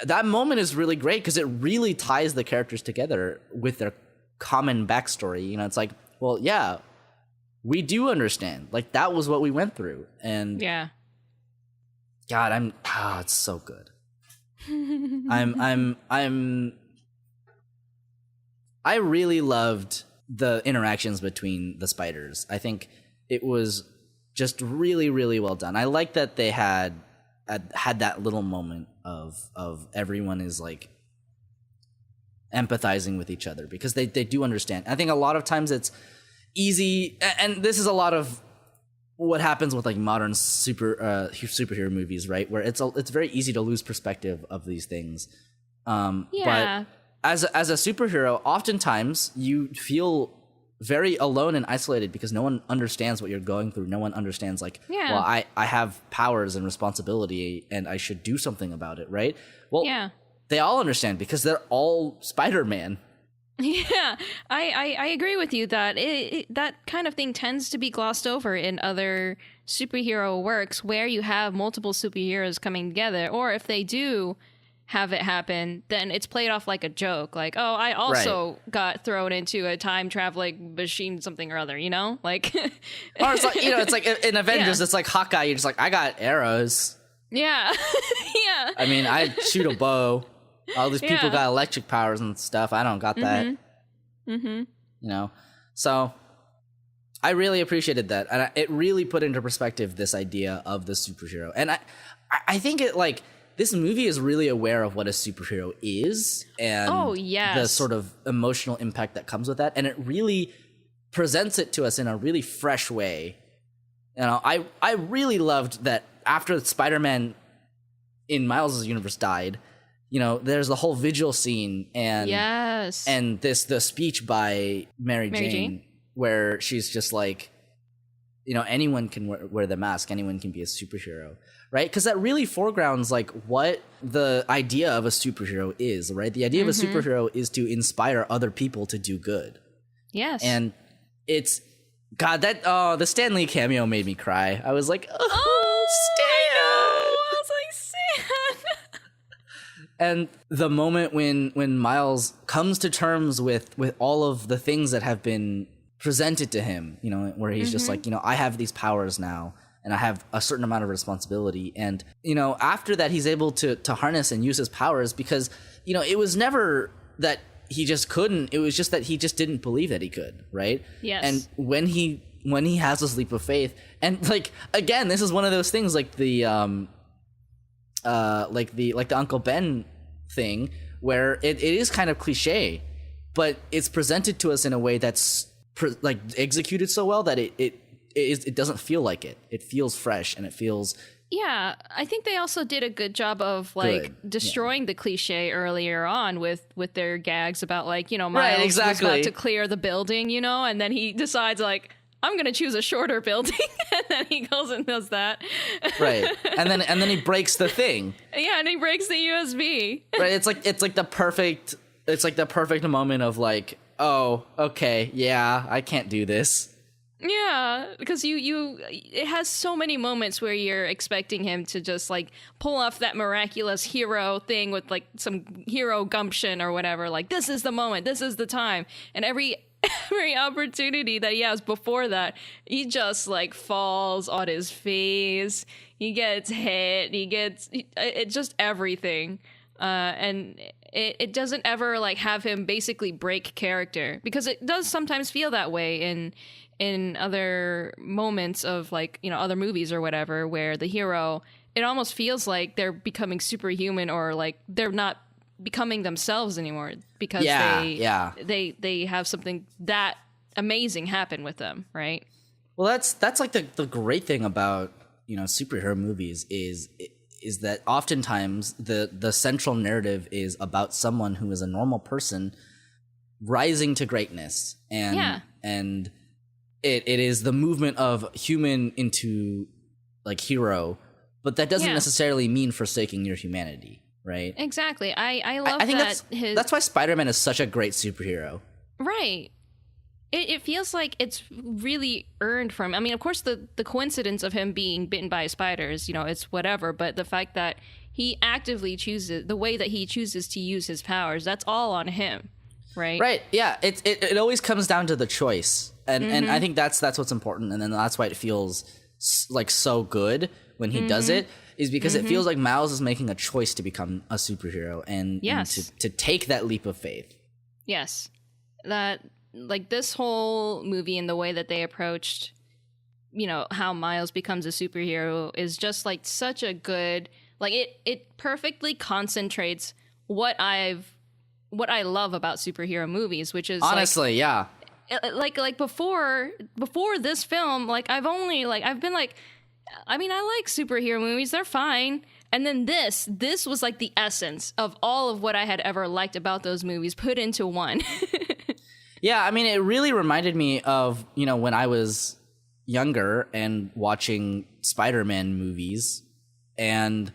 that moment is really great because it really ties the characters together with their common backstory. You know, it's like, well, yeah, we do understand. Like, that was what we went through. And yeah. God, it's so good. I really loved the interactions between the spiders. I think it was just really, really well done. I like that they had that little moment of everyone is like empathizing with each other because they do understand. I think a lot of times it's easy, and this is a lot of what happens with like modern superhero movies, right? Where it's very easy to lose perspective of these things. But as a superhero, oftentimes you feel very alone and isolated because no one understands what you're going through. No one understands like, well, I have powers and responsibility and I should do something about it, right? Well, they all understand because they're all Spider-Man. Yeah, I agree with you that that kind of thing tends to be glossed over in other superhero works where you have multiple superheroes coming together, or if they do have it happen, then it's played off like a joke, like, oh, I also got thrown into a time traveling machine something or other, you know, like or it's like, you know, it's like in Avengers it's like Hawkeye, you're just like, I got arrows. Yeah. I mean, I shoot a bow. All these people got electric powers and stuff. I don't got that. You know? So I really appreciated that. And it really put into perspective this idea of the superhero. And I think it like this movie is really aware of what a superhero is and the sort of emotional impact that comes with that. And it really presents it to us in a really fresh way. You know, I really loved that after Spider-Man in Miles' universe died, you know, there's the whole vigil scene and the speech by Mary Jane where she's just like, you know, anyone can wear the mask, anyone can be a superhero, right? Because that really foregrounds like what the idea of a superhero is, right? The idea of a superhero is to inspire other people to do good. Yes. And it's, God, that, the Stan Lee cameo made me cry. I was like, oh Stan! I was like, Stan! And the moment when Miles comes to terms with all of the things that have been presented to him, you know, where he's just like, you know, I have these powers now and I have a certain amount of responsibility. And, you know, after that, he's able to harness and use his powers because, you know, it was never that he just couldn't. It was just that he just didn't believe that he could, right? Yes. And when he has this leap of faith, and like, again, this is one of those things like the Uncle Ben thing where it is kind of cliche, but it's presented to us in a way that's like executed so well that it doesn't feel like it. It feels fresh and it feels. Yeah, I think they also did a good job of like destroying the cliche earlier on with their gags about like, you know, Miles was about to clear the building, you know, and then he decides like, I'm going to choose a shorter building, and then he goes and does that. Right. And then he breaks the thing. Yeah, and he breaks the USB. Right, it's like the perfect moment of like, oh, okay, yeah, I can't do this. Yeah, because it has so many moments where you're expecting him to just like pull off that miraculous hero thing with like some hero gumption or whatever. Like, this is the moment, this is the time. And every opportunity that he has before that, he just like falls on his face. He gets hit. It's just everything. And it doesn't ever like have him basically break character, because it does sometimes feel that way in other moments of like, you know, other movies or whatever, where the hero, it almost feels like they're becoming superhuman or like they're not becoming themselves anymore because they have something that amazing happen with them, right? Well, that's like the great thing about, you know, superhero movies is that oftentimes the central narrative is about someone who is a normal person rising to greatness, and it is the movement of human into like hero, but that doesn't necessarily mean forsaking your humanity. Right. Exactly. I love I think that. That's why Spider-Man is such a great superhero. Right. It feels like it's really earned from. I mean, of course, the coincidence of him being bitten by a spider is, you know, it's whatever. But the fact that he actively chooses the way that he chooses to use his powers, that's all on him. Right. Right. Yeah. It always comes down to the choice, and I think that's what's important, and then that's why it feels like so good when he does it. Is because it feels like Miles is making a choice to become a superhero and to take that leap of faith. Yes. That, like, this whole movie and the way that they approached how Miles becomes a superhero is just like such a good, like it perfectly concentrates what I love about superhero movies, which is honestly, yeah. Like before this film, like I've been like, I mean, I like superhero movies, they're fine. And then this was like the essence of all of what I had ever liked about those movies put into one. Yeah, I mean, it really reminded me of, when I was younger and watching Spider-Man movies, and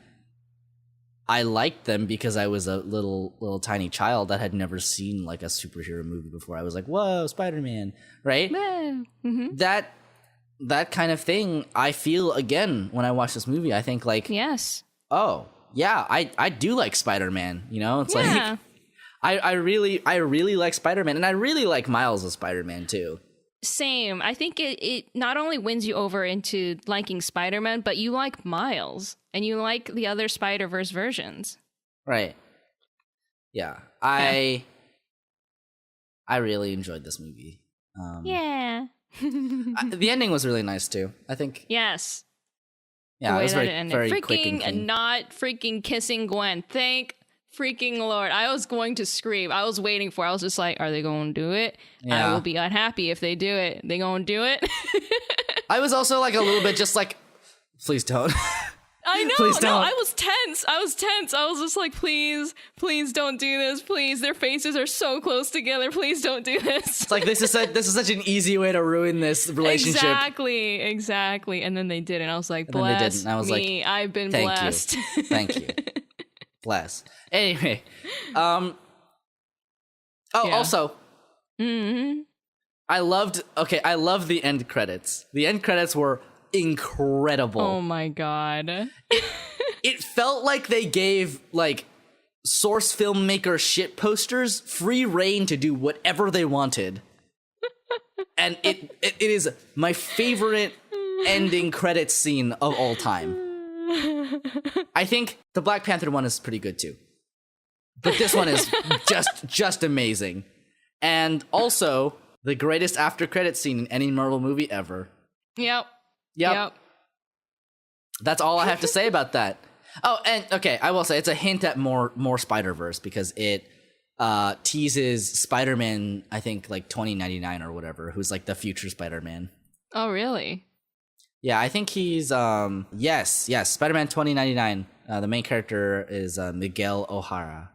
I liked them because I was a little tiny child that had never seen like a superhero movie before. I was like, whoa, Spider-Man, right? Mm-hmm. That kind of thing I feel again when I watch this movie. I think like, yes. Oh, yeah, I do like Spider-Man, It's like I really like Spider-Man, and I really like Miles as Spider-Man too. Same. I think it not only wins you over into liking Spider-Man, but you like Miles and you like the other Spider-Verse versions. Right. Yeah. I really enjoyed this movie. Yeah. The ending was really nice too, I think. Yes. Yeah, it was very quick and clean. Not freaking kissing Gwen. Thank freaking Lord. I was going to scream. I was waiting for it. I was just like, are they going to do it? Yeah. I will be unhappy if they do it. They going to do it? I was also like a little bit just like, please don't. I know. Please don't. No, I was tense. I was just like, please don't do this. Please. Their faces are so close together. Please don't do this. It's like, this is such an easy way to ruin this relationship. Exactly. And then they did it. And I was like, bless me. I was like, I've been blessed. Thank you. Bless. Anyway. Also. Mm-hmm. I loved the end credits. The end credits were incredible. Oh my god. It felt like they gave like source filmmaker shit posters free reign to do whatever they wanted. And it is my favorite ending credits scene of all time. I think the Black Panther one is pretty good too. But this one is just amazing. And also the greatest after credits scene in any Marvel movie ever. Yep. That's all I have to say about that. Oh, and okay, I will say it's a hint at more Spider-Verse because it teases Spider-Man, I think like 2099 or whatever, who's like the future Spider-Man. Oh, really? Yeah, I think he's yes, Spider-Man 2099. The main character is Miguel O'Hara.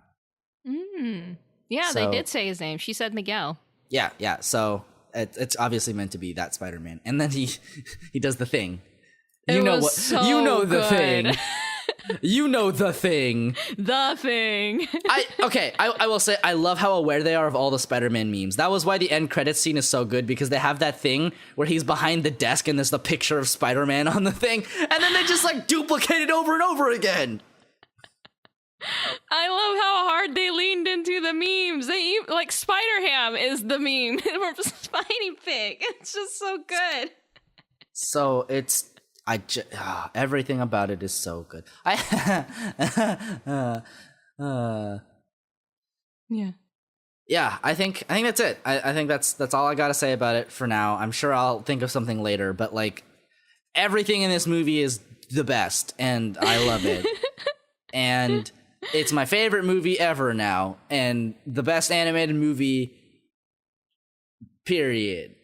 Yeah, so, they did say his name. She said Miguel. Yeah. So it's obviously meant to be that Spider-Man, and then he does the thing. The thing. You know the thing. The thing. I will say I love how aware they are of all the Spider-Man memes. That was why the end credits scene is so good, because they have that thing where he's behind the desk and there's the picture of Spider-Man on the thing, and then they just like duplicate it over and over again. I love how hard they leaned into the memes. They like Spider-Ham is the meme from Spidey Pig. It's just so good. So it's everything about it is so good. Yeah, I think that's it. I think that's all I gotta say about it for now. I'm sure I'll think of something later, but like everything in this movie is the best, and I love it. And it's my favorite movie ever now, and the best animated movie. Period.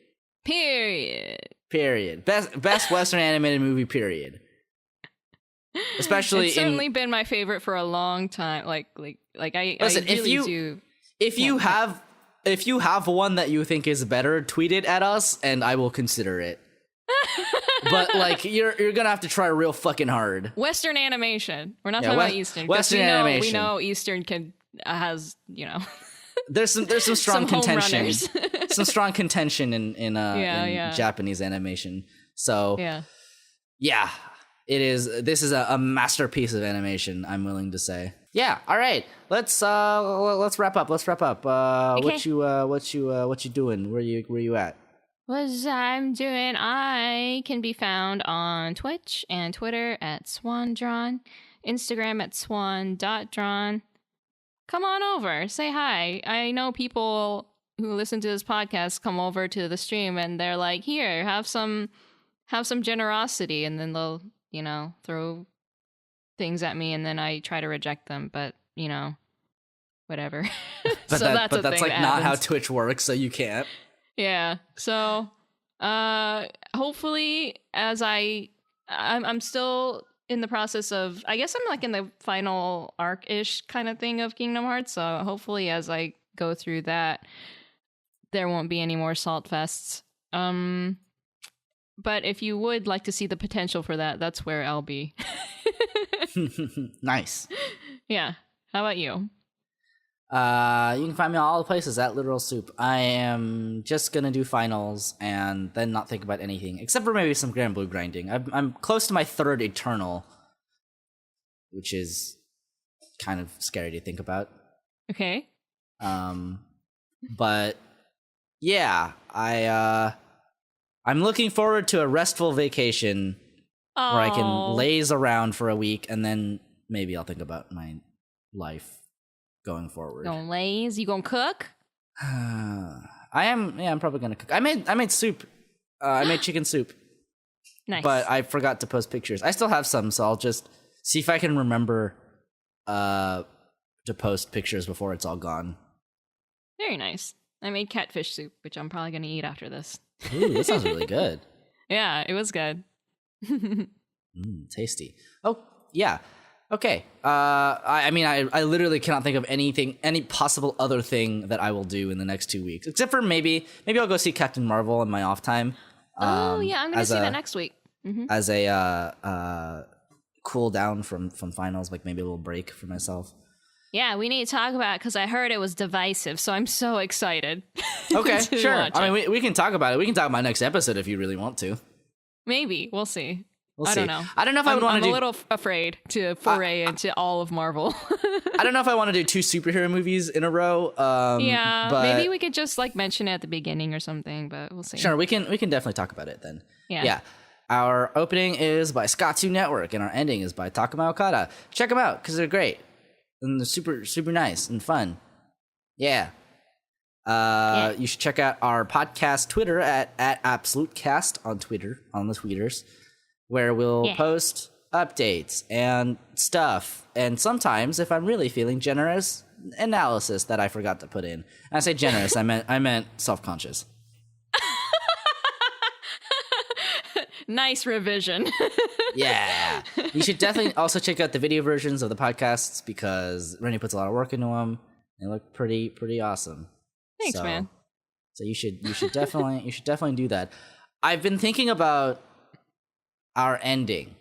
Best Western animated movie. Period. Especially, it's certainly been my favorite for a long time. Like I listen. I really if you have one that you think is better, tweet it at us, and I will consider it. But like you're gonna have to try real fucking hard. Western animation. We're not talking about Eastern. Western animation. We know Eastern has There's some strong contention. Some strong contention in Japanese animation. So yeah, it is. This is a masterpiece of animation, I'm willing to say. Yeah. All right. Let's wrap up. Okay. What you doing? Where you at? What I'm doing, I can be found on Twitch and Twitter at SwanDrawn, Instagram at swan.drawn. Come on over, say hi. I know people who listen to this podcast come over to the stream and they're like, here, have some have some generosity, and then they'll, throw things at me, and then I try to reject them, but, whatever. But So that's like that not how happens. Twitch works, so you can't. Yeah. So, hopefully, as I'm still in the process of, I guess I'm like in the final arc-ish kind of thing of Kingdom Hearts. So hopefully, as I go through that, there won't be any more salt fests. But if you would like to see the potential for that, that's where I'll be. Nice. Yeah. How about you? You can find me all the places at Literal Soup. I am just gonna do finals and then not think about anything except for maybe some Grand Blue grinding. I'm close to my third Eternal, which is kind of scary to think about. Okay. But yeah, I'm looking forward to a restful vacation where I can laze around for a week and then maybe I'll think about my life going forward. Gonna laze? You gonna cook? I am. Yeah, I'm probably gonna cook. I made soup. I made chicken soup, Nice. but I forgot to post pictures. I still have some, so I'll just see if I can remember to post pictures before it's all gone. Very nice. I made catfish soup, which I'm probably gonna eat after this. Ooh, that sounds really good. Yeah, it was good. Tasty. Oh yeah. Okay. I mean, I literally cannot think of any possible other thing that I will do in the next 2 weeks, except for maybe I'll go see Captain Marvel in my off time. Oh yeah, I'm gonna see that next week. As a cool down from finals, like maybe a little break for myself. Yeah, we need to talk about it because I heard it was divisive, so I'm so excited. Okay, to sure. watch I it. mean, we can talk about it. We can talk about next episode if you really want to. Maybe we'll see. We'll I see. don't know. I don't know if I would want I'm to a do. little afraid to foray into all of Marvel. I don't know if I want to do 2 superhero movies in a row. Yeah, but maybe we could just like mention it at the beginning or something, but we'll see. Sure, we can definitely talk about it then. Yeah. Our opening is by Skatsu Network, and our ending is by Takuma Okada. Check them out because they're great and they're super nice and fun. Yeah. You should check out our podcast Twitter at AbsoluteCast on Twitter, on the tweeters, where we'll post updates and stuff. And sometimes, if I'm really feeling generous, analysis that I forgot to put in. And I say generous, I meant self-conscious. Nice revision. Yeah. You should definitely also check out the video versions of the podcasts because Renu puts a lot of work into them. They look pretty awesome. Thanks, man. So you should definitely do that. I've been thinking about our ending.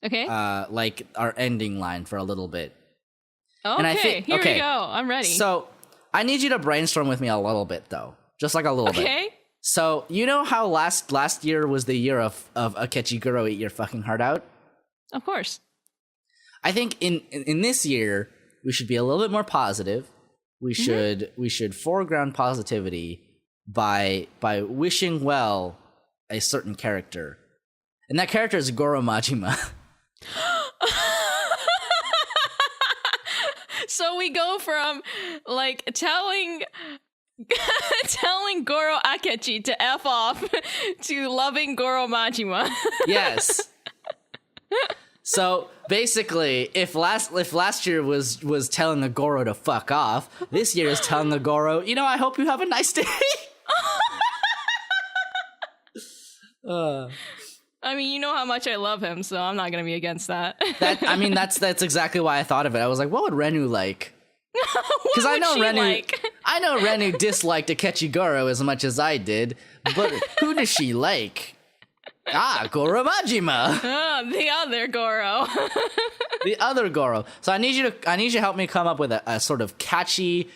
Okay. Like our ending line for a little bit. Okay, here we go. I'm ready. So I need you to brainstorm with me a little bit though. Just like a little bit. Okay. So you know how last year was the year of Akechiguro Eat Your Fucking Heart Out? Of course. I think in this year we should be a little bit more positive. We should foreground positivity by wishing well a certain character. And that character is Goro Majima. So we go from like telling Goro Akechi to F off to loving Goro Majima. Yes. So basically, if last year was telling the Goro to fuck off, this year is telling the Goro, I hope you have a nice day. I mean, you know how much I love him, so I'm not gonna be against that. That's exactly why I thought of it. I was like, what would Renu like? Because I know Renu disliked Akechiguro as much as I did, but who does she like? Goro Majima. The other Goro. The other Goro. So I need you to help me come up with a sort of catchy,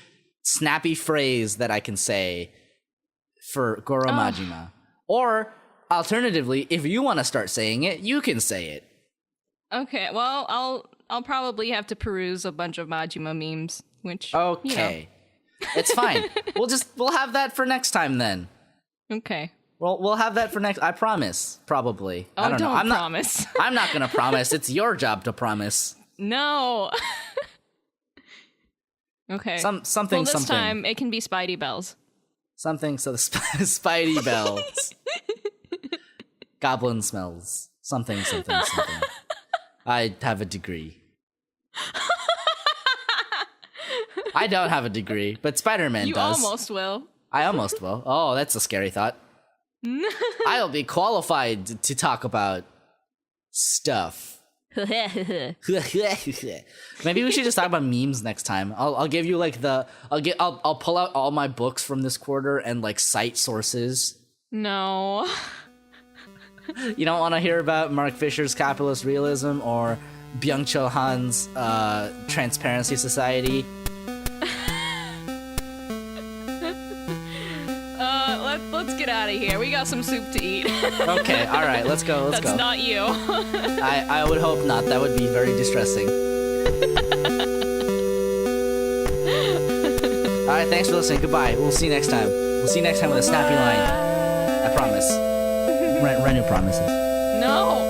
snappy phrase that I can say for Goro Majima. Or alternatively, if you want to start saying it, you can say it. Okay, well, I'll probably have to peruse a bunch of Majima memes, which okay. It's fine. We'll have that for next time then. Okay. We'll have that for next. I promise. Probably. Oh, I don't know. I'm promise. I'm not gonna promise. It's your job to promise. No. Okay. Something. Well, this time it can be Spidey bells. Something. So the Spidey bells. Goblin smells. Something. I have a degree. I don't have a degree, but Spider-Man does. You almost will. I almost will. Oh, that's a scary thought. I'll be qualified to talk about stuff. Maybe we should just talk about memes next time. I'll give you like I'll pull out all my books from this quarter and like cite sources. No. You don't want to hear about Mark Fisher's capitalist realism or Byung-Chul Han's Transparency Society? Let's get out of here. We got some soup to eat. Okay, all right, let's go. Let's go. That's not you. I would hope not. That would be very distressing. All right, thanks for listening. Goodbye. We'll see you next time. We'll see you next time with a snappy line. I promise. Renu promises. No.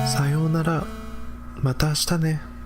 Sayonara. また明日ね。